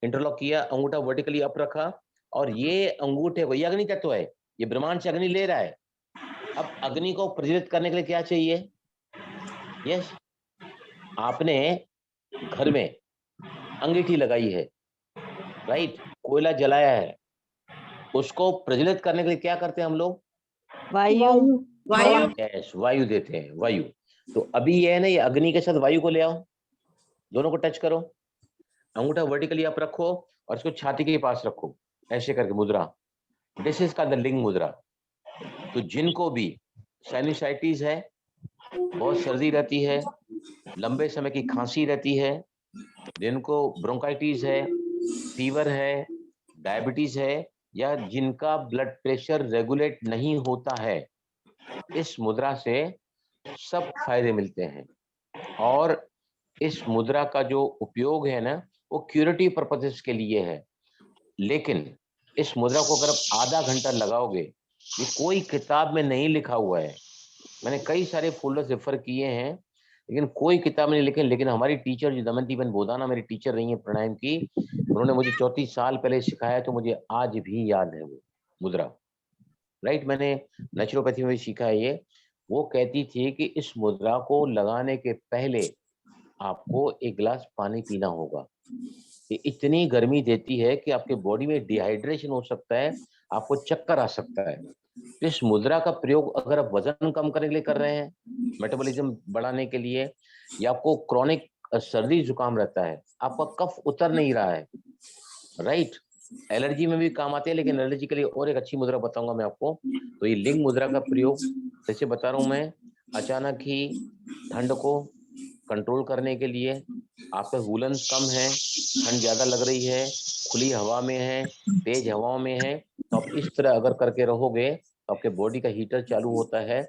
इंटरलॉक किया, अंगूठा वर्टिकली अप रखा, और ये अंगूठे को, ये अग्नि तत्व है, ये ब्रह्मांड से अग्नि ले रहा है. अब अग्नि को प्रज्वलित करने के लिए क्या चाहिए? यस, आपने घर में अंगीठी लगाई है, राइट, कोयला जलाया है, उसको प्रज्वलित करने के लिए क्या करते हैं हम लोग? वायु। वायु यस, वायु देते हैं, वायु. तो अभी ये है ना, ये अग्नि के साथ वायु को ले आओ, दोनों को टच करो, अंगूठा वर्टिकली अप रखो और इसको छाती के पास रखो, ऐसे करके मुद्रा. दिस इज कॉल्ड द लिंग मुद्रा. तो जिनको भी साइनसाइटिस है, बहुत सर्दी रहती है, लंबे समय की खांसी रहती है, जिनको ब्रोंकाइटिस है, फीवर है, डायबिटीज है, या जिनका ब्लड प्रेशर रेगुलेट नहीं होता है, इस मुद्रा से सब फायदे मिलते हैं. और इस मुद्रा का जो उपयोग है ना, वो क्यूरेटिव पर्पसेस के लिए है. लेकिन इस मुद्रा को अगर आप आधा घंटा लगाओगे, ये कोई किताब में नहीं लिखा हुआ है. मैंने कई सारे फोल्डर्स रेफर किए हैं, लेकिन कोई किताब नहीं लिखे. लेकिन हमारी टीचर जो दमयंती बहन बोधाना मेरी टीचर रही है प्राणायाम की, उन्होंने मुझे 34 साल पहले सिखाया, तो मुझे आज भी याद है वो मुद्रा. राइट, मैंने नेचुरोपैथी में भी सीखा है ये. वो कहती थी कि इस मुद्रा को लगाने के पहले आपको 1 गिलास पानी पीना होगा. ये इतनी गर्मी देती है कि आपके बॉडी में डिहाइड्रेशन हो सकता है, आपको चक्कर आ सकता है. इस मुद्रा का प्रयोग अगर आप वजन कम करने के लिए कर रहे हैं, मेटाबॉलिज्म बढ़ाने के लिए, या आपको क्रॉनिक सर्दी जुकाम रहता है, आपका कफ उतर नहीं रहा है, राइट, एलर्जी में भी काम आते हैं, लेकिन एलर्जी के लिए और एक अच्छी मुद्रा बताऊंगा मैं आपको. तो ये लिंग मुद्रा का प्रयोग जैसे बता रहा हूं मैं, अचानक ही ठंड को कंट्रोल करने के लिए, आपका वूलन कम है, ठंड ज्यादा लग रही है, खुली हवा में है, तेज हवाओं में है, तो आप इस तरह अगर करके रहोगे तो आपके बॉडी का हीटर चालू होता है.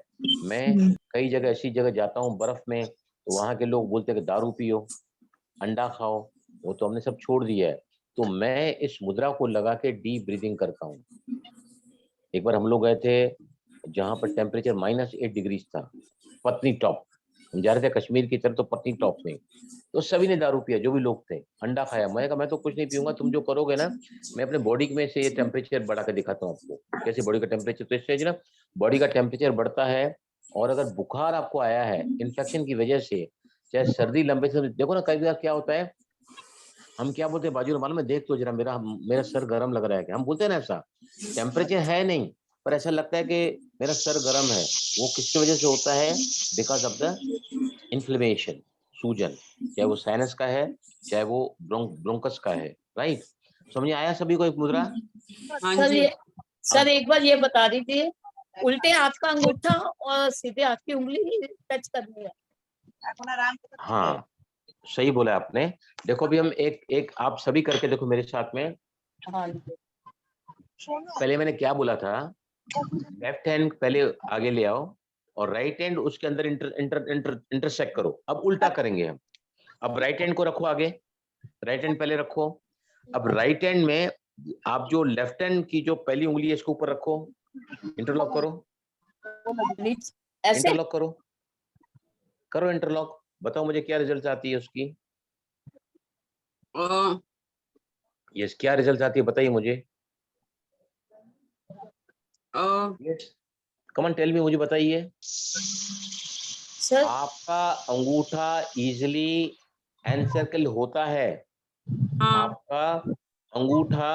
मैं कई जगह ऐसी जगह जाता हूँ बर्फ में, तो वहां के लोग बोलते हैं कि दारू पियो, अंडा खाओ, वो तो हमने सब छोड़ दिया है. तो मैं इस मुद्रा को लगा के डीप ब्रीदिंग करता हूँ. एक बार हम लोग गए थे जहां पर टेम्परेचर -8 डिग्री था, पत्नी टॉप, हम जा रहे थे कश्मीर की तरफ, तो पत्नी टॉप में, तो सभी ने दारू पिया, जो भी लोग थे, अंडा खाया. मैं कहा मैं तो कुछ नहीं पीऊंगा, तुम जो करोगे ना, मैं अपने बॉडी में से ये टेम्परेचर बढ़ा के दिखाता हूँ आपको कैसे बॉडी का टेम्परेचर. तो इससे ना बॉडी का टेम्परेचर बढ़ता है. और अगर बुखार आपको आया है इन्फेक्शन की वजह से, चाहे सर्दी लंबे से, देखो ना कई बार क्या होता है, हम क्या बोलते हैं बाजू में, मालूम है, देख तो जरा मेरा सर गर्म लग रहा है, क्या हम बोलते हैं ना, ऐसा टेम्परेचर है नहीं, पर ऐसा लगता है कि मेरा सर गर्म है. वो किसकी वजह से होता है? बिकॉज ऑफ द इन्फ्लेमेशन, सूजन, चाहे वो साइनस का है, चाहे वो ब्रोंकस का है, राइट। समझ में आया सभी को एक मुद्रा? हाँ सर जी। ये सर एक बार ये बता दीजिए, उल्टे हाथ का अंगूठा और सीधे हाथ की उंगली टच करनी है। हाँ सही बोला आपने। देखो अभी हम एक एक आप सभी करके देखो मेरे साथ में। हाँ जी। पहले मैंने क्या बोला था, लेफ्ट हैंड पहले आगे ले आओ और राइट हैंड उसके अंदर इंटरसेक्ट करो। अब उल्टा करेंगे हम। अब राइट हैंड को रखो आगे, राइट हैंड पहले रखो। अब राइट हैंड में आप जो लेफ्ट हैंड की जो पहली उंगली है इसको ऊपर रखो, इंटरलॉक करो, ऐसे इंटरलॉक करो, करो इंटरलॉक। बताओ मुझे क्या रिजल्ट आती है उसकी? यस, क्या रिजल्ट आती है बताइए मुझे। कमन टेल मी, मुझे बताइए। सर आपका अंगूठा इजिली एनसर्कल होता है, हाँ आपका अंगूठा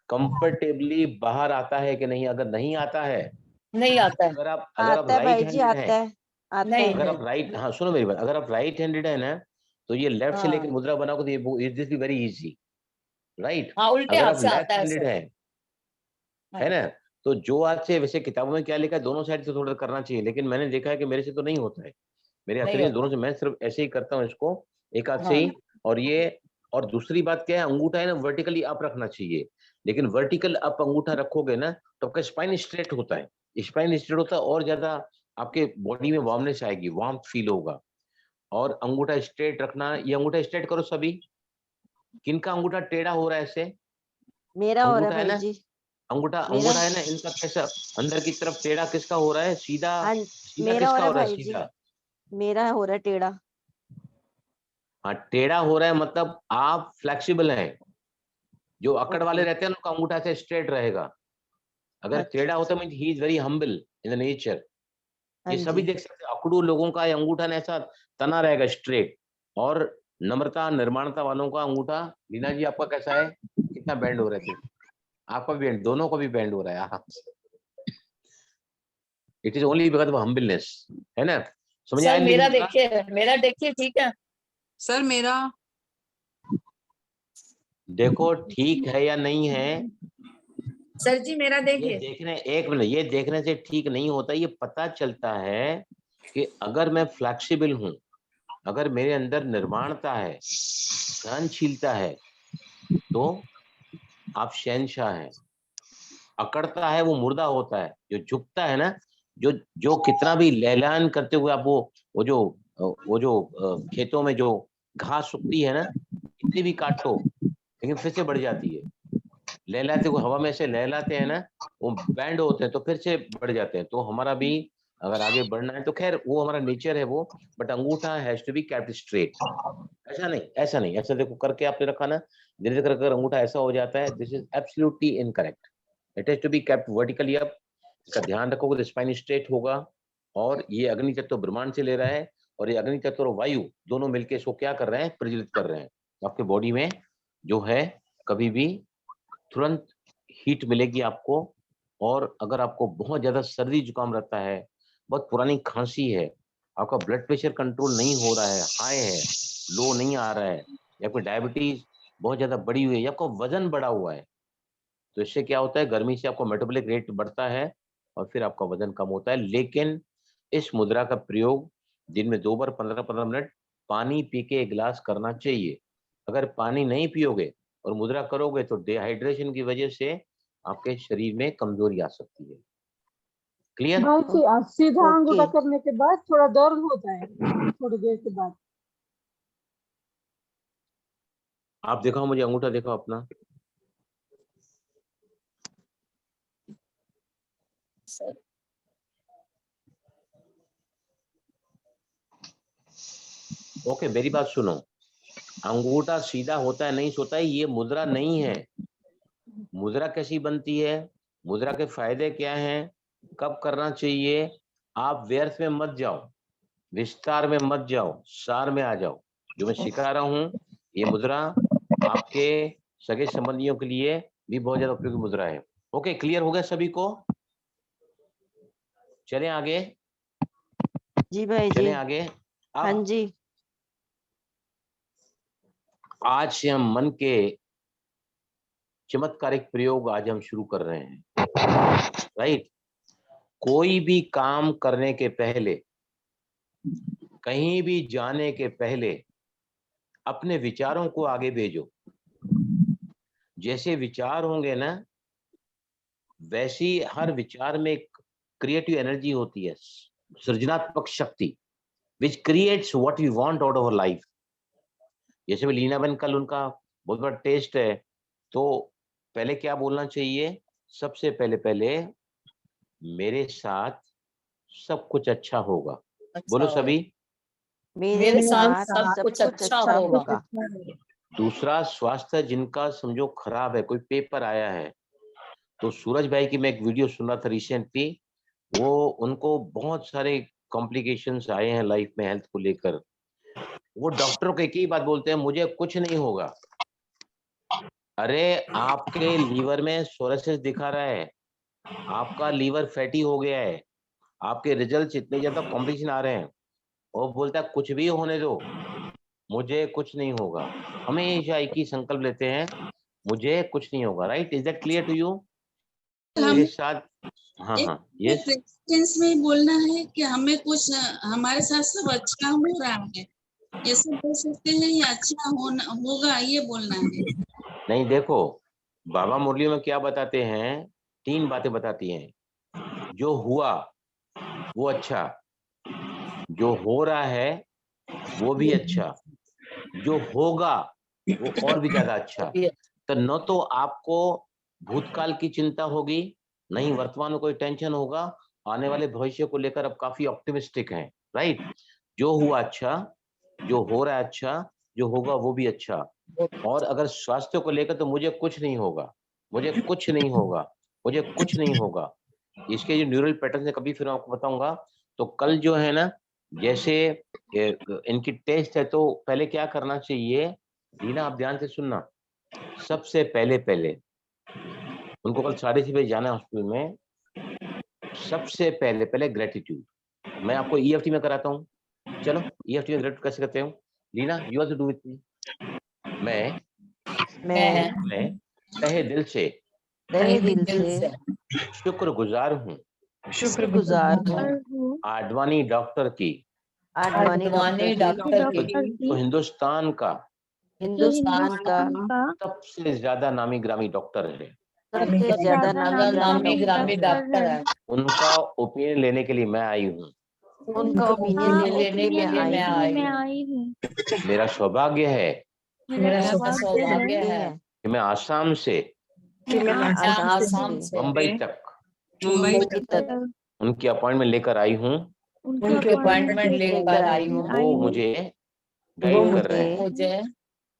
कंफर्टेबली बाहर आता है कि नहीं? अगर नहीं आता है, नहीं आता है। अगर आप आता है राइट भाई जी, हैंडेड आता हैं, है, आता नहीं है। अगर आप राइट, हाँ सुनो मेरी बात, अगर आप राइट हैंडेड है ना तो ये लेफ्ट से हाँ। लेकर मुद्रा बनाओगे तो ये this be very easy, right. हाँ उल्टे अगर हाथ आप से लेफ्ट आता है हैंडेड सर। है ना, तो जो आज से वैसे किताबों में क्या लिखा है दोनों साइड से थोड़ा करना चाहिए, लेकिन मैंने देखा है कि मेरे से तो नहीं होता है। मेरे नहीं अक्सर दोनों होता। से, मैं सिर्फ ऐसे ही करता हूँ इसको, एक हाथ से हाँ ही। और ये, और दूसरी बात क्या है, अंगूठा है ना वर्टिकली अप रखना चाहिए, लेकिन वर्टिकल अप अंगूठा रखोगे ना तो आपका स्पाइन स्ट्रेट होता है। स्पाइन स्ट्रेट होता है और ज्यादा आपके बॉडी में वार्मनेस आएगी, वार्म फील होगा। और अंगूठा स्ट्रेट रखना, ये अंगूठा स्ट्रेट करो सभी। किनका अंगूठा टेढ़ा हो रहा है ऐसे? मेरा हो रहा है अंगूठा है भाई ना, जी, अंगूठा मेरा। अंगूठा है ना, इनका कैसा अंदर की तरफ टेढ़ा किसका हो रहा है? सीधा, हाँ, सीधा मेरा हो किसका रहा हो है रहा है? भाई जी, सीधा। मेरा हो रहा है टेढ़ा। हाँ टेढ़ा हो रहा है मतलब आप फ्लेक्सिबल हैं। जो अकड़ वाले ओके। रहते हैं उनका अंगूठा से स्ट्रेट रहेगा। अगर अच्छा टेढ़ा होता अच्छा। है mean he is very humble in the nature. हाँ ये सभी जी। देख सकते हैं, अकड़ू लोगों का ये अंगूठा ना ऐसा तना रहेगा स्ट्रेट। और नम्रता निर्माणता वालों का अंगूठा, लीना जी आपका कैसा है? कितना बैंड हो रहा है? आपका भी बैंड, दोनों को भी बैंड हो रहा है। It is only because of humbleness, है ना। समझ आया सर लेकिन मुद्रा? मेरा देखिए ठीक है। सर मेरा देखो ठीक है या नहीं है, सर जी मेरा ये देखिए। देखने, एक मिनट, ये देखने से ठीक नहीं होता। ये पता चलता है कि अगर मैं फ्लेक्सिबल हूं, अगर मेरे अंदर निर्माणता है, सहनशीलता है, तो आप शहनशाह हैं। अकड़ता है वो मुर्दा होता है, जो झुकता है ना, जो जो कितना भी लहलान करते हुए आप वो जो खेतों में जो घास उगती है ना, कितनी भी काटो लेकिन फिर से बढ़ जाती है। लहलाते को हवा में से लहलाते हैं ना, वो बैंड होते हैं तो फिर से बढ़ जाते हैं। तो हमारा भी अगर आगे बढ़ना है तो खैर वो हमारा नेचर है वो, बट अंगूठा has to be kept straight. ऐसा नहीं, ऐसा नहीं, ऐसा देखो करके आपने रखा ना, धीरे धीरे कर अंगूठा ऐसा हो जाता है, this is absolutely incorrect. It has to be kept vertically up. इसका ध्यान रखोगे तो स्पाइन स्ट्रेट होगा। और ये अग्नि तत्व ब्रह्मांड से ले रहा है, और ये अग्नि तत्व और वायु दोनों मिलकर इसको क्या कर रहे हैं? प्रज्वलित कर रहे हैं। आपके बॉडी में जो है कभी भी तुरंत हीट मिलेगी आपको। और अगर आपको बहुत ज्यादा सर्दी जुकाम रहता है, बहुत पुरानी खांसी है, आपका ब्लड प्रेशर कंट्रोल नहीं हो रहा है, हाई है, लो नहीं आ रहा है, या फिर डायबिटीज बहुत ज्यादा बढ़ी हुई है, या आपका वजन बढ़ा हुआ है, तो इससे क्या होता है? गर्मी से आपको मेटाबॉलिक रेट बढ़ता है और फिर आपका वजन कम होता है। लेकिन इस मुद्रा का प्रयोग दिन में 2 बार 15-15 मिनट पानी पी के एक गिलास करना चाहिए। अगर पानी नहीं पियोगे और मुद्रा करोगे तो डिहाइड्रेशन की वजह से आपके शरीर में कमजोरी आ सकती है। क्लियर? भाई जी सीधा ओके। अंगूठा करने के बाद थोड़ा दर्द होता है थोड़ी देर के बाद। आप दिखाओ मुझे, अंगूठा दिखाओ अपना। सर ओके मेरी बात सुनो, अंगूठा सीधा होता है नहीं होता है, ये मुद्रा नहीं है। मुद्रा कैसी बनती है, मुद्रा के फायदे क्या हैं, कब करना चाहिए? आप व्यर्थ में मत जाओ, विस्तार में मत जाओ, सार में आ जाओ। जो मैं सिखा रहा हूं ये मुद्रा आपके सगे संबंधियों के लिए भी बहुत ज्यादा उपयोगी मुद्रा है। ओके क्लियर हो गया सभी को? चलें आगे, जी भाई जी। चलें आगे। हाँ अब जी। आज से हम मन के चमत्कारिक प्रयोग आज हम शुरू कर रहे हैं, राइट। कोई भी काम करने के पहले, कहीं भी जाने के पहले अपने विचारों को आगे भेजो। जैसे विचार होंगे ना, वैसी हर विचार में एक क्रिएटिव एनर्जी होती है, सृजनात्मक शक्ति, which creates what we want out of life. जैसे में लीना बहन कल उनका बहुत बड़ा टेस्ट है, तो पहले क्या बोलना चाहिए? सबसे पहले मेरे साथ सब कुछ अच्छा होगा। बोलो सभी। मेरे साथ सब कुछ अच्छा होगा। दूसरा, स्वास्थ्य जिनका समझो खराब है, कोई पेपर आया है, तो सूरज भाई की मैं एक वीडियो सुन रहा था रिसेंटली, वो उनको बहुत सारे कॉम्प्लिकेशंस आए हैं लाइफ में हेल्थ को लेकर। वो डॉक्टर को एक ही बात बोलते हैं, मुझे कुछ नहीं होगा। अरे आपके लीवर में सोरेसिस दिखा रहा है, आपका लीवर फैटी हो गया है, आपके रिजल्ट इतने ज्यादा कॉम्प्लिकेशन आ रहे हैं, और बोलता है कुछ भी होने दो, मुझे कुछ नहीं होगा। हमेशा एक ही संकल्प लेते हैं, मुझे कुछ नहीं होगा। Right, is that clear to you? मेरे साथ हाँ हाँ यस। टेंस में बोलना है कि हमें कुछ, हमारे साथ सब अच्छा हो रहा है, ये सब बोल सकते हैं, या अच्छा होगा ये बोलना है। नहीं, देखो बाबा मुरली में क्या बताते हैं, 3 बातें बताती हैं। जो हुआ वो अच्छा, जो हो रहा है वो भी अच्छा, जो होगा वो और भी ज्यादा अच्छा। तो न तो आपको भूतकाल की चिंता होगी, नहीं वर्तमान में कोई टेंशन होगा, आने वाले भविष्य को लेकर अब काफी ऑप्टिमिस्टिक हैं। राइट, जो हुआ अच्छा, जो हो रहा है अच्छा, जो होगा वो भी अच्छा। और अगर स्वास्थ्य को लेकर, तो मुझे कुछ नहीं होगा, मुझे कुछ नहीं होगा, मुझे कुछ नहीं होगा। इसके जो न्यूरल पैटर्न है कभी फिर आपको बताऊंगा। तो कल जो है ना, जैसे इनकी टेस्ट है, तो पहले क्या करना चाहिए रीना, आप ध्यान से सुनना। सबसे पहले उनको कल 6:30 बजे जाना है हॉस्पिटल में। सबसे पहले ग्रेटिट्यूड। मैं आपको ईएफटी में कराता हूँ, चलो ईएफटी में ग्रेटिट्यूड कैसे करते हो। Leena, you are to do with me. मैं तहे दिल से शुक्रगुजार हूँ आडवाणी डॉक्टर की, तो हिंदुस्तान का सबसे ज्यादा नामी ग्रामी डॉक्टर है। नामी ग्रामी डॉक्टर है। उनका ओपिनियन लेने के लिए मैं आई हूँ। उनका ओपिनियन लेने के लिए मैं आई हूँ। मेरा सौभाग्य है मेरा सौभाग्य है कि मैं आसाम से आसाम से मुंबई तक उनकी अपॉइंटमेंट लेकर आई हूँ। उनके अपॉइंटमेंट लेकर आई हूँ। वो मुझे गाइड कर रहे हैं। मुझे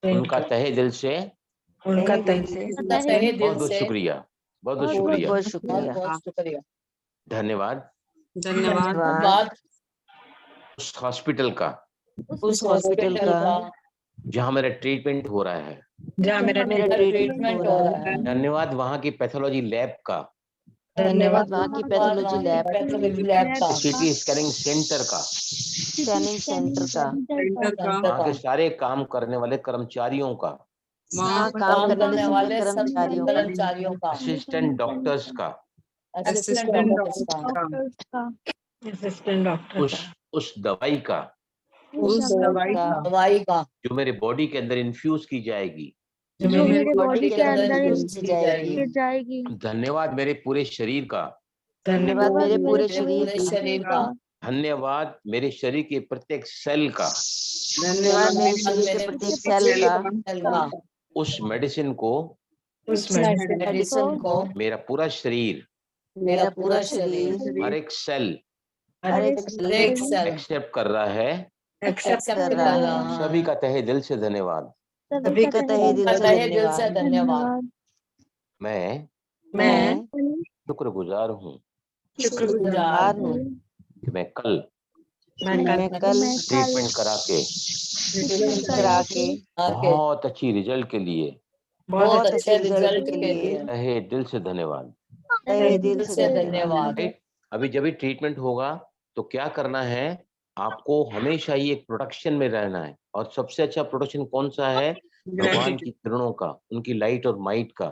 उनका तहे दिल से बहुत बहुत शुक्रिया, बहुत बहुत शुक्रिया, धन्यवाद। धन्यवाद उस हॉस्पिटल का उस हॉस्पिटल का जहाँ मेरा ट्रीटमेंट हो रहा है। ट्रीटमेंट हो रहा है। धन्यवाद वहाँ की पैथोलॉजी लैब का, धन्यवाद वहाँ की पैथोलॉजी लैब का, सिटी स्कैनिंग सेंटर का, वहाँ के सारे काम करने वाले कर्मचारियों का, वहाँ काम करने वाले सब कर्मचारियों का, असिस्टेंट डॉक्टर्स का, असिस्टेंट डॉक्टर उस दवाई का दवाई का जो मेरे बॉडी के अंदर इन्फ्यूज की जाएगी। जो मेरे बॉडी के अंदर यूज की जाएगी। जाएगी। धन्यवाद मेरे पूरे शरीर का, धन्यवाद मेरे पूरे शरीर का। धन्यवाद मेरे शरीर के प्रत्येक सेल का। धन्यवाद मेरे शरीर के प्रत्येक सेल का। उस मेडिसिन को मेरा पूरा शरीर, हर एक सेल एक्सेप्ट कर रहा है। सभी का तहे दिल से धन्यवाद। सभी का तहे दिल से धन्यवाद। मैं शुक्रगुजार हूँ कि मैं कल ट्रीटमेंट करा के बहुत अच्छी रिजल्ट के लिए बहुत अच्छे रिजल्ट के लिए तहे दिल से धन्यवाद। धन्यवाद। अभी जब भी ट्रीटमेंट होगा तो क्या करना है, आपको हमेशा ही एक प्रोटेक्शन में रहना है। और सबसे अच्छा प्रोटेक्शन कौन सा है? भगवान की किरणों का, उनकी लाइट और माइट का।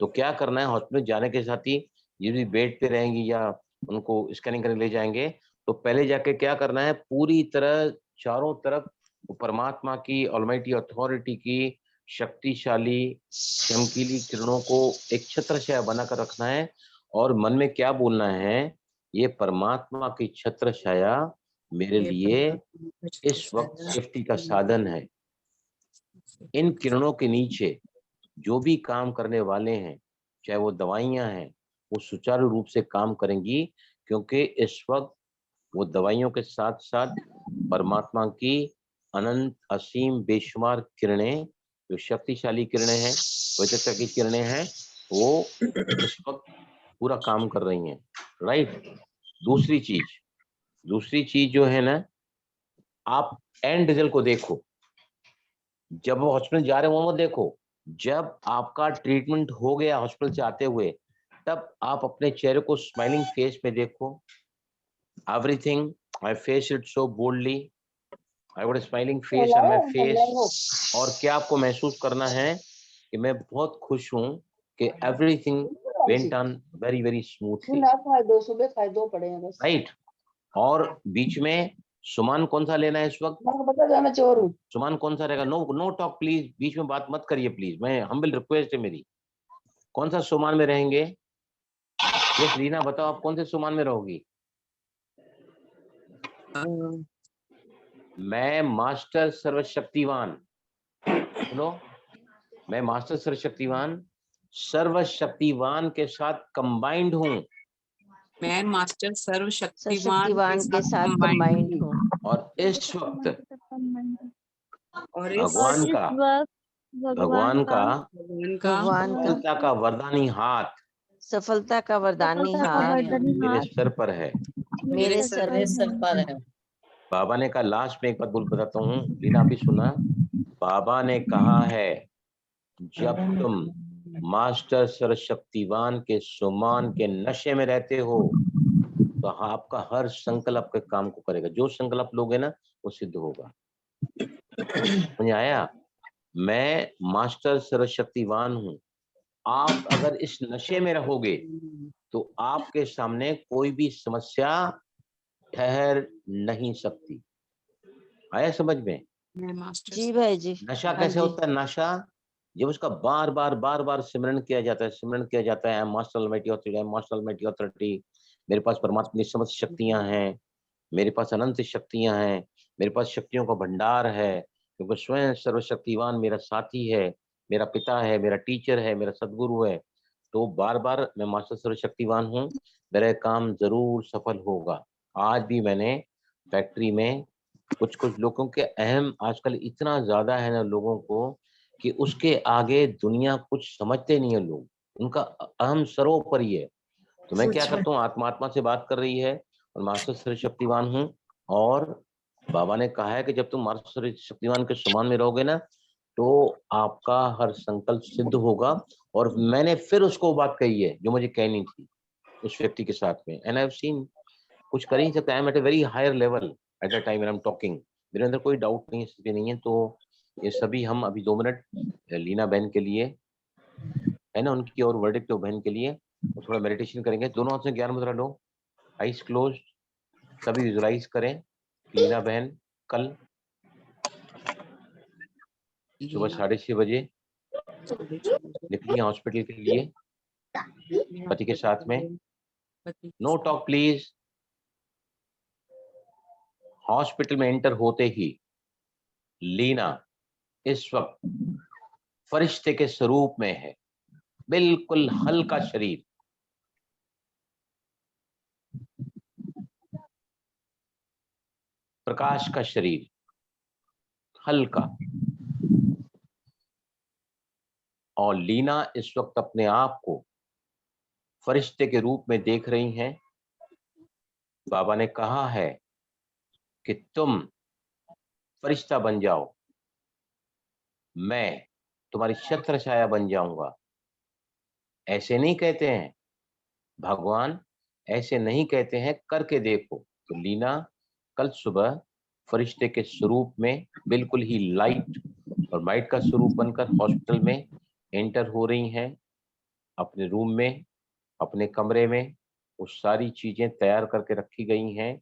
तो क्या करना है, हॉस्पिटल जाने के साथ ही ये भी बेड पे रहेंगी या उनको स्कैनिंग करने ले जाएंगे, तो पहले जाके क्या करना है, पूरी तरह चारों तरफ परमात्मा की ऑलमाइटी अथॉरिटी की शक्तिशाली चमकीली किरणों को एक छत्रछाया बनाकर रखना है और मन में क्या बोलना है, ये परमात्मा की छत्रछाया मेरे लिए इस वक्त सेफ्टी का साधन है। इन किरणों के नीचे जो भी काम करने वाले हैं, चाहे वो दवाइयां हैं, वो सुचारू रूप से काम करेंगी, क्योंकि इस वक्त वो दवाइयों के साथ साथ परमात्मा की अनंत असीम बेशुमार किरणें, जो शक्तिशाली किरणें हैं, पवित्रता की किरणें हैं, वो इस वक्त पूरा काम कर रही हैं। राइट। दूसरी चीज जो है ना, आप एंड रिजल्ट को देखो। जब वो हॉस्पिटल जा रहे हो वो मत देखो, जब आपका ट्रीटमेंट हो गया हॉस्पिटल से आते हुए, तब आप अपने चेहरे को स्माइलिंग फेस में देखो। Everything I face it so boldly, I would smiling face on my face. और क्या आपको महसूस करना है कि मैं बहुत खुश हूं कि everything went on very very smoothly. Right. और बीच में सुमान कौन सा लेना है इस वक्त? सुमान कौन सा रहेगा? नो टॉक प्लीज, बीच में बात मत करिए प्लीज, मैं हम्बल रिक्वेस्ट है मेरी। कौन सा सुमान में रहेंगे? यस लीना बताओ, आप कौन से सुमान में रहोगी? मैं मास्टर सर्वशक्तिवान, सुनो, मैं मास्टर सर्वशक्तिवान के साथ कंबाइंड हूँ। मैं मास्टर सर्वशक्तिवान शक्तिवान के साथ कंबाइंड हूँ। और इस वक्त और भगवान का भगवान का सफलता का वरदानी हाथ सफलता का वरदानी हाथ मेरे सर पर है। मेरे सर मेरे सर पर है। बाबा ने कहा, लास्ट में एक बात बोल बताता हूँ, लीना भी सुना। बाबा ने कहा है, जब तुम मास्टर सर्वशक्तिवान के सुमान के नशे में रहते हो, तो आपका हर संकल्प के काम को करेगा। जो संकल्प लोगे ना, वो सिद्ध होगा। मुझे आया, मैं मास्टर सर्वशक्तिवान हूँ। आप अगर इस नशे में रहोगे तो आपके सामने कोई भी समस्या ठहर नहीं सकती। आया समझ में? जी भाई जी। नशा कैसे होता है? नशा जब उसका बार बार सिमरन किया जाता है, I am master almighty authority, I am master almighty authority, मेरे पास परमात्मा की समस्त शक्तियां हैं, मेरे पास अनंत शक्तियां हैं, मेरे पास शक्तियों का भंडार है, क्योंकि स्वयं सर्वशक्तिवान मेरा साथी है, मेरा पिता है, मेरा टीचर है, मेरा सदगुरु है। तो बार बार मैं मास्टर सर्वशक्तिवान हूँ, मेरा काम जरूर सफल होगा। आज भी मैंने फैक्ट्री में कुछ लोगों के अहम आजकल इतना ज्यादा है ना लोगों को, कि उसके आगे दुनिया कुछ समझते नहीं है लोग, उनका अहम सर्वोपरि है। तो मैं क्या करता हूँ, आत्मा से बात कर रही है और मास्टर सर्वशक्तिवान हूँ। और बाबा ने कहा है कि जब तुम मास्टर सर्वशक्तिवान के समान में रहोगे ना, तो आपका हर संकल्प सिद्ध होगा। और मैंने फिर उसको बात कही है जो मुझे कहनी थी उस व्यक्ति के साथ में, एंड आई हैव सीन, कुछ कर ही नहीं सकता। I am at a very higher level at the time I am talking, मेरे अंदर कोई डाउट नहीं है, स्थिति नहीं है। तो ये सभी हम अभी 2 मिनट लीना बहन के लिए है ना, उनकी और वर्डिक्ट बहन के लिए थोड़ा मेडिटेशन करेंगे। दोनों हाथ से 11 मुद्रा लो, आइज क्लोज, सभी विजुलाइज करें। लीना बहन कल सुबह 6:30 बजे निकली हॉस्पिटल के लिए पति के साथ में। No talk please. हॉस्पिटल में एंटर होते ही लीना इस वक्त फरिश्ते के स्वरूप में है, बिल्कुल हल्का शरीर, प्रकाश का शरीर, हल्का। और लीना इस वक्त अपने आप को फरिश्ते के रूप में देख रही हैं। बाबा ने कहा है कि तुम फरिश्ता बन जाओ, मैं तुम्हारी छत्र छाया बन जाऊंगा। ऐसे नहीं कहते हैं भगवान, ऐसे नहीं कहते हैं, करके देखो। तो लीना कल सुबह फरिश्ते के स्वरूप में बिल्कुल ही लाइट और माइट का स्वरूप बनकर हॉस्पिटल में एंटर हो रही हैं, अपने रूम में, अपने कमरे में। वो सारी चीजें तैयार करके रखी गई हैं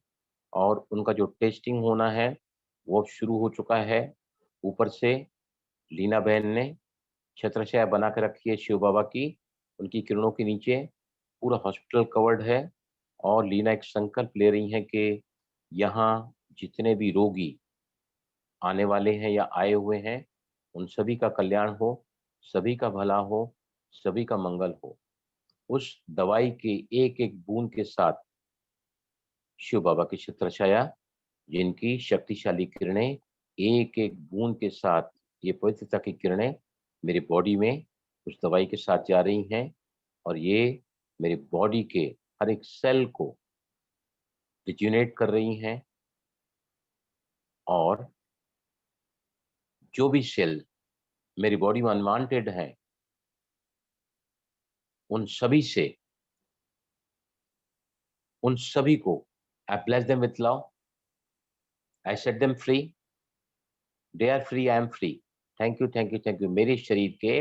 और उनका जो टेस्टिंग होना है वो शुरू हो चुका है। ऊपर से लीना बहन ने छत्रछाया बना के रखी है शिव बाबा की, उनकी किरणों के नीचे पूरा हॉस्पिटल कवर्ड है। और लीना एक संकल्प ले रही हैं कि यहाँ जितने भी रोगी आने वाले हैं या आए हुए हैं, उन सभी का कल्याण हो, सभी का भला हो, सभी का मंगल हो। उस दवाई के एक एक बूंद के साथ शिव बाबा की छत्रछाया, जिनकी शक्तिशाली किरणें एक एक बूंद के साथ, ये पवित्रता की किरणें मेरी बॉडी में उस दवाई के साथ जा रही हैं और ये मेरी बॉडी के हर एक सेल को रिज्यूनेट कर रही हैं। और जो भी सेल मेरी बॉडी में अनवांटेड हैं, उन सभी को I bless them with love. I set them free. They are free. I am free. Thank you, thank you, thank you. मेरे शरीर के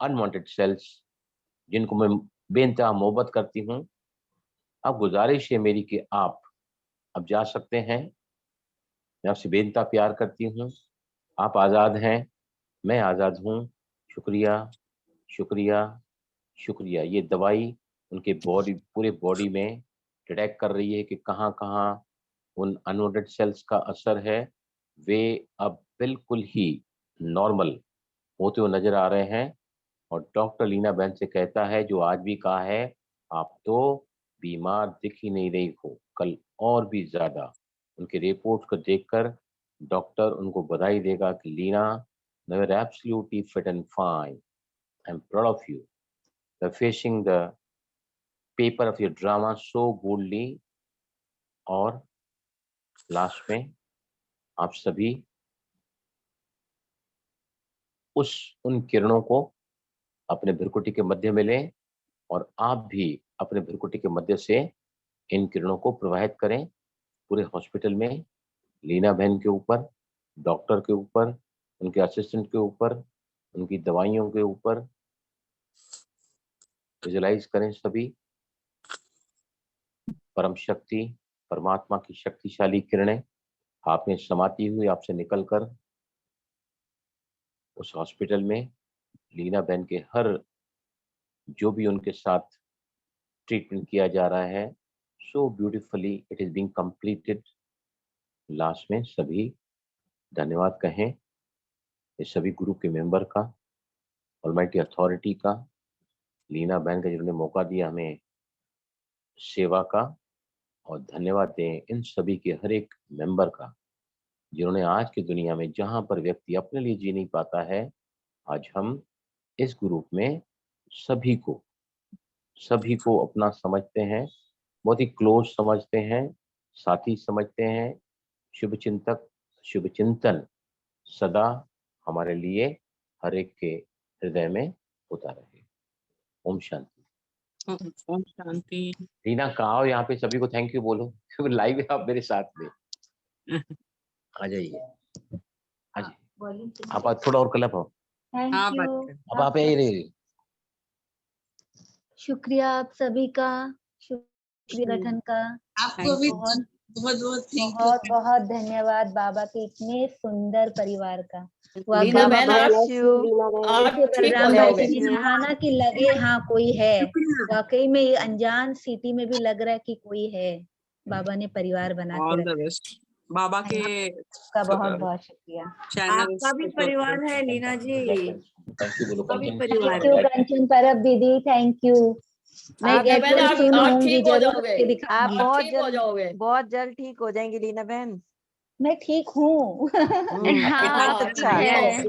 अनवांटेड सेल्स जिनको मैं बेइंतहा मोहब्बत करती हूँ, अब गुजारिश है मेरी कि आप अब जा सकते हैं। मैं आपसे बेइंतहा प्यार करती हूँ। आप आज़ाद हैं, मैं आज़ाद हूँ। शुक्रिया, शुक्रिया, शुक्रिया। ये दवाई उनके बॉडी, पूरे बॉडी में डिटेक्ट कर रही है कि कहाँ कहाँ उन अनवांटेड सेल्स का असर है। वे अब बिल्कुल ही नॉर्मल होते हुए नजर आ रहे हैं। और डॉक्टर लीना बहन से कहता है, जो आज भी कहा है, आप तो बीमार दिख ही नहीं रही हो, कल और भी ज्यादा। उनके रिपोर्ट को देखकर डॉक्टर उनको बधाई देगा कि Leena, you are absolutely fit and fine. I'm proud of you. You're facing the paper of your drama so boldly. और लास्ट में आप सभी उन किरणों को अपने भ्रुकुटी के मध्य में लें और आप भी अपने भ्रुकुटी के मध्य से इन किरणों को प्रवाहित करें पूरे हॉस्पिटल में, लीना बहन के ऊपर, डॉक्टर के ऊपर, उनके असिस्टेंट के ऊपर, उनकी दवाइयों के ऊपर। विजुलाइज करें सभी परम शक्ति, परमात्मा की शक्तिशाली किरणें आप में समाती हुई आपसे निकलकर उस हॉस्पिटल में लीना बहन के हर जो भी उनके साथ ट्रीटमेंट किया जा रहा है, सो beautifully it is being completed. Last में सभी धन्यवाद कहें इस सभी ग्रुप के मेंबर का, ऑलमाइटी अथॉरिटी का, लीना बहन का जिन्होंने मौका दिया हमें सेवा का, और धन्यवाद दें इन सभी के हर एक मेंबर का जिन्होंने आज की दुनिया में जहां पर व्यक्ति अपने लिए जी नहीं पाता है, आज हम इस ग्रुप में सभी को अपना समझते हैं, बहुत ही क्लोज समझते हैं, साथी समझते हैं। शुभ चिंतक, शुभ चिंतन सदा हमारे लिए हर एक के हृदय में होता रहे। ओम शांति। ओम शांति। रीना कहाँ हो? यहाँ पे सभी को थैंक यू बोलो, लाइव है आप मेरे साथ में। आ जाइए, आ जाइए। आप थोड़ा और क्लब हो। हाँ, अब आप यही रही। शुक्रिया आप सभी का, शुक्रिया गठन का। आपको भी बहुत बहुत थैंक यू। बहुत बहुत धन्यवाद बाबा के इतने सुंदर परिवार का। लीना बहन, आप ठीक हो जाओगे। दिखाना कि लगे हाँ कोई है, वाकई में ये अनजान सिटी में भी लग रहा है कि कोई है। बाबा ने परिवार बना के ऑल द रखा। बेस्ट। बाबा के का बहुत बहुत शुक्रिया। आपका भी परिवार है लीना जी। थैंक यू बोलो। परिवार थैंक यू कंचन परब दीदी, थैंक यू। मैं लीना गेट बहन, पर आप सुन होंगी, ठीक हो जरूर जाओगे। करके दिखाऊंगी। आप ठीक हो जाओगे। बहुत जल्द ठीक हो जाएंगी लीना बहन। मैं ठीक हूँ। हाँ, बहुत अच्छा है,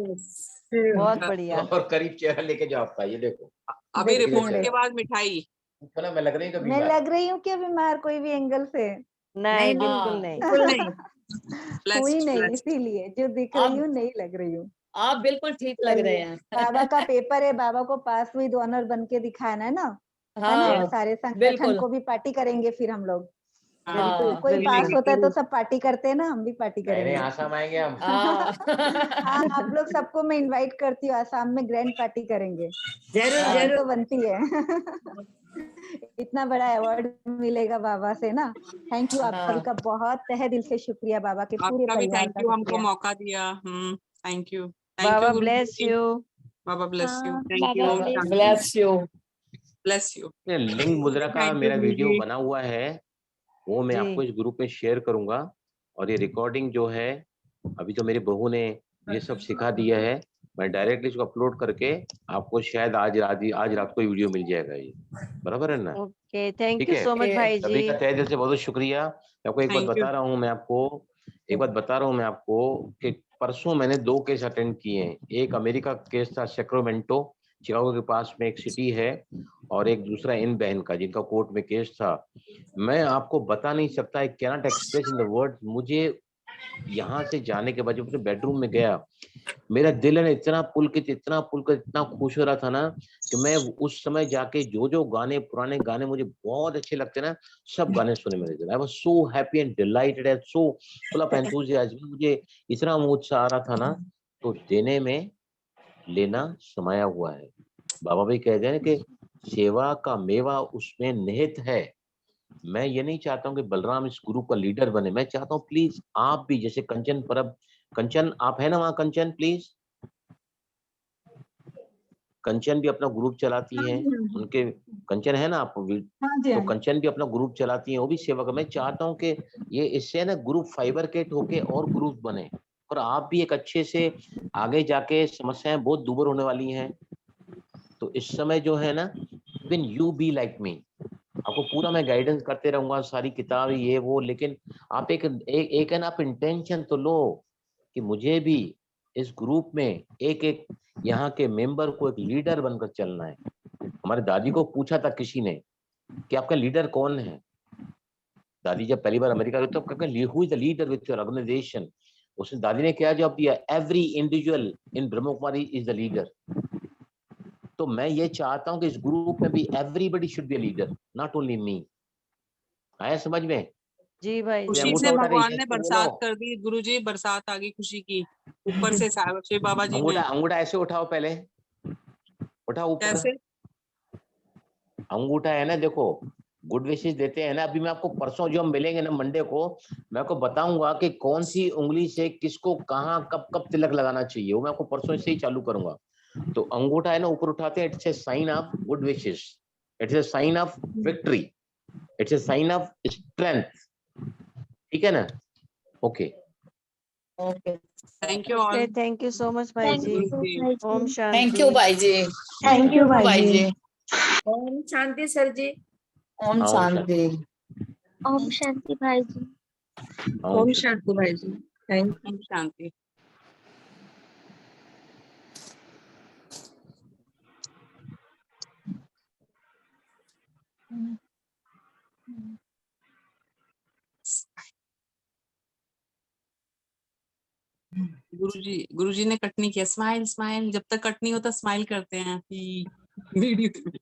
बहुत बढ़िया। और करीब चेहरा लेके जाओ आपका, ये देखो। अभी रिपोर्ट के बाद मिठाई। थोड़ा मैं लग रही हूँ मैं लग रही हूँ क्या बीमार कोई भी एंगल से? नहीं, बिल्कुल हाँ, नहीं। बिल्कुल नहीं। हुई नहीं, blessed। इसीलिए जो दिख रही हूँ नहीं लग रही हूँ। आप बिल्कुल ठीक लग रहे हैं। बाबा का पेपर है, बाबा को पास विद ऑनर बन के दिखाना है ना। है ना? हाँ, सारे संगठन बिल्कुल। को भी पार्टी करेंगे फिर हम लोग। हाँ, कोई पास बिल्कुल। होता है तो सब पार्टी करते हैं ना, हम भी पार्टी नहीं करेंगे। आसाम आएंगे हम। हाँ हाँ, आप लोग सबको मैं इनवाइट करती हूँ, आसाम में ग्रैंड पार्टी करेंगे। जरूर हाँ। पार्टी तो जरूर। बनती है। इतना बड़ा अवार्ड मिलेगा बाबा से ना। थैंक यू, आप हाँ। सभी का बहुत तहे दिल से शुक्रिया, बाबा के पूरे आपका भी परिवार थैंक का यू, हमको शुक्रिया। मौका दिया। थैंक यू बाबा गुरु ब्लेस जी। यू। बाबा ब्लेस यू। हाँ, थैंक यू। बाबा bless bless you. Bless you. ये लिंग मुद्रा का Thank you, मेरा वीडियो गुरुजी। बना हुआ है, वो मैं जी। आपको इस ग्रुप में शेयर करूंगा। और ये रिकॉर्डिंग जो है, अभी तो मेरी बहू ने ये सब सिखा दिया है, मैं डायरेक्टली इसको अपलोड करके आपको शायद आज रात को वीडियो मिल जाएगा। ये बराबर है ना? ओके, थैंक ठीक यू है, सो मच ओके। भाई सभी जी। का तहे दिल से बहुत बहुत शुक्रिया। मैं आपको एक बात Thank you. बता रहा हूँ, कि परसों मैंने 2 केस अटेंड किए हैं। एक अमेरिका केस था, सैक्रामेंटो शिकागो के पास में एक सिटी है, और एक दूसरा इन बहन का, जिनका कोर्ट में केस था। मैं आपको बता नहीं सकता, I can not express in the word. मुझे यहाँ से जाने के बाद जब मैं बेडरूम में गया, मेरा दिल है ना इतना पुलकित, इतना खुश हो रहा था ना, कि मैं उस समय जाके जो गाने, पुराने गाने मुझे बहुत अच्छे लगते ना, सब गाने सुने मेरे दिल। I was so happy and delighted and so full of enthusiasm. मुझे इतना उत्साह आ रहा था ना। तो देने में लेना समाया हुआ है। बाबा भी कहते हैं कि सेवा का मेवा उसमें निहित है। मैं ये नहीं चाहता हूँ कि बलराम इस ग्रुप का लीडर बने, मैं चाहता हूँ प्लीज आप भी, जैसे कंचन आप है ना वहाँ, कंचन प्लीज, कंचन भी अपना ग्रुप चलाती हैं, उनके कंचन है ना आप हाँ जी, तो हाँ जी। कंचन भी अपना ग्रुप चलाती हैं, वो भी सेवा कर। मैं चाहता हूँ कि ये इससे ना ग्रुप फाइबरकेट होके और ग्रुप बने, और आप भी एक अच्छे से आगे जाके, समस्याएं बहुत दूर होने वाली हैं। तो इस समय जो है ना, even you be like me, आपको पूरा मैं गाइडेंस करते रहूंगा, सारी किताब ये वो, लेकिन आप एक है ना, आप इंटेंशन तो लो कि मुझे भी इस ग्रुप में एक यहाँ के मेंबर को एक लीडर बनकर चलना है। हमारे दादी को पूछा था किसी ने कि आपका लीडर कौन है। दादी जब पहली बार अमेरिका गई तो कहते who is the leader with your organization. उसने दादी ने क्या जवाब दिया, every individual in Brahma Kumari is the leader. तो मैं ये चाहता हूं कि इस ग्रुप में भी everybody should be a leader, not only me. आया समझ में? जी भाई कोई जी। खुशी अंगूठा से उठा के भगवान यस ने तो बोलो। बरसात कर दी गुरुजी, बरसात आ गई खुशी की ऊपर से शिव बाबा जी ने। अंगूठा ऐसे उठाओ, पहले उठाओ ऊपर। कैसे? अंगूठा है ना, देखो गुड विशेष देते हैं ना। अभी मैं आपको परसों जो हम मिलेंगे ना मंडे को, मैं आपको बताऊंगा कि कौन सी उंगली से किसको कहाँ कब कब तिलक लगाना चाहिए, वो मैं आपको परसों से ही चालू करूंगा। तो अंगूठा है ना, ऊपर उठाते हैं, it's a sign of good wishes, it's a sign of victory, it's a sign of strength. ठीक है ना? Okay okay. Thank you okay, all thank you so much भाई Thank जी। you, गुरुजी। भाई ओम जी। शांति। थैंक यू भाई जी। थैंक यू भाई जी। ओम शांति सर जी। ओम ओम शांति। ओम शांति भाई जी। ओम शांति भाई जी। Thank you. शांति। गुरुजी ने कट नहीं किया। स्माइल स्माइल, जब तक कट नहीं होता स्माइल करते हैं वीडियो में।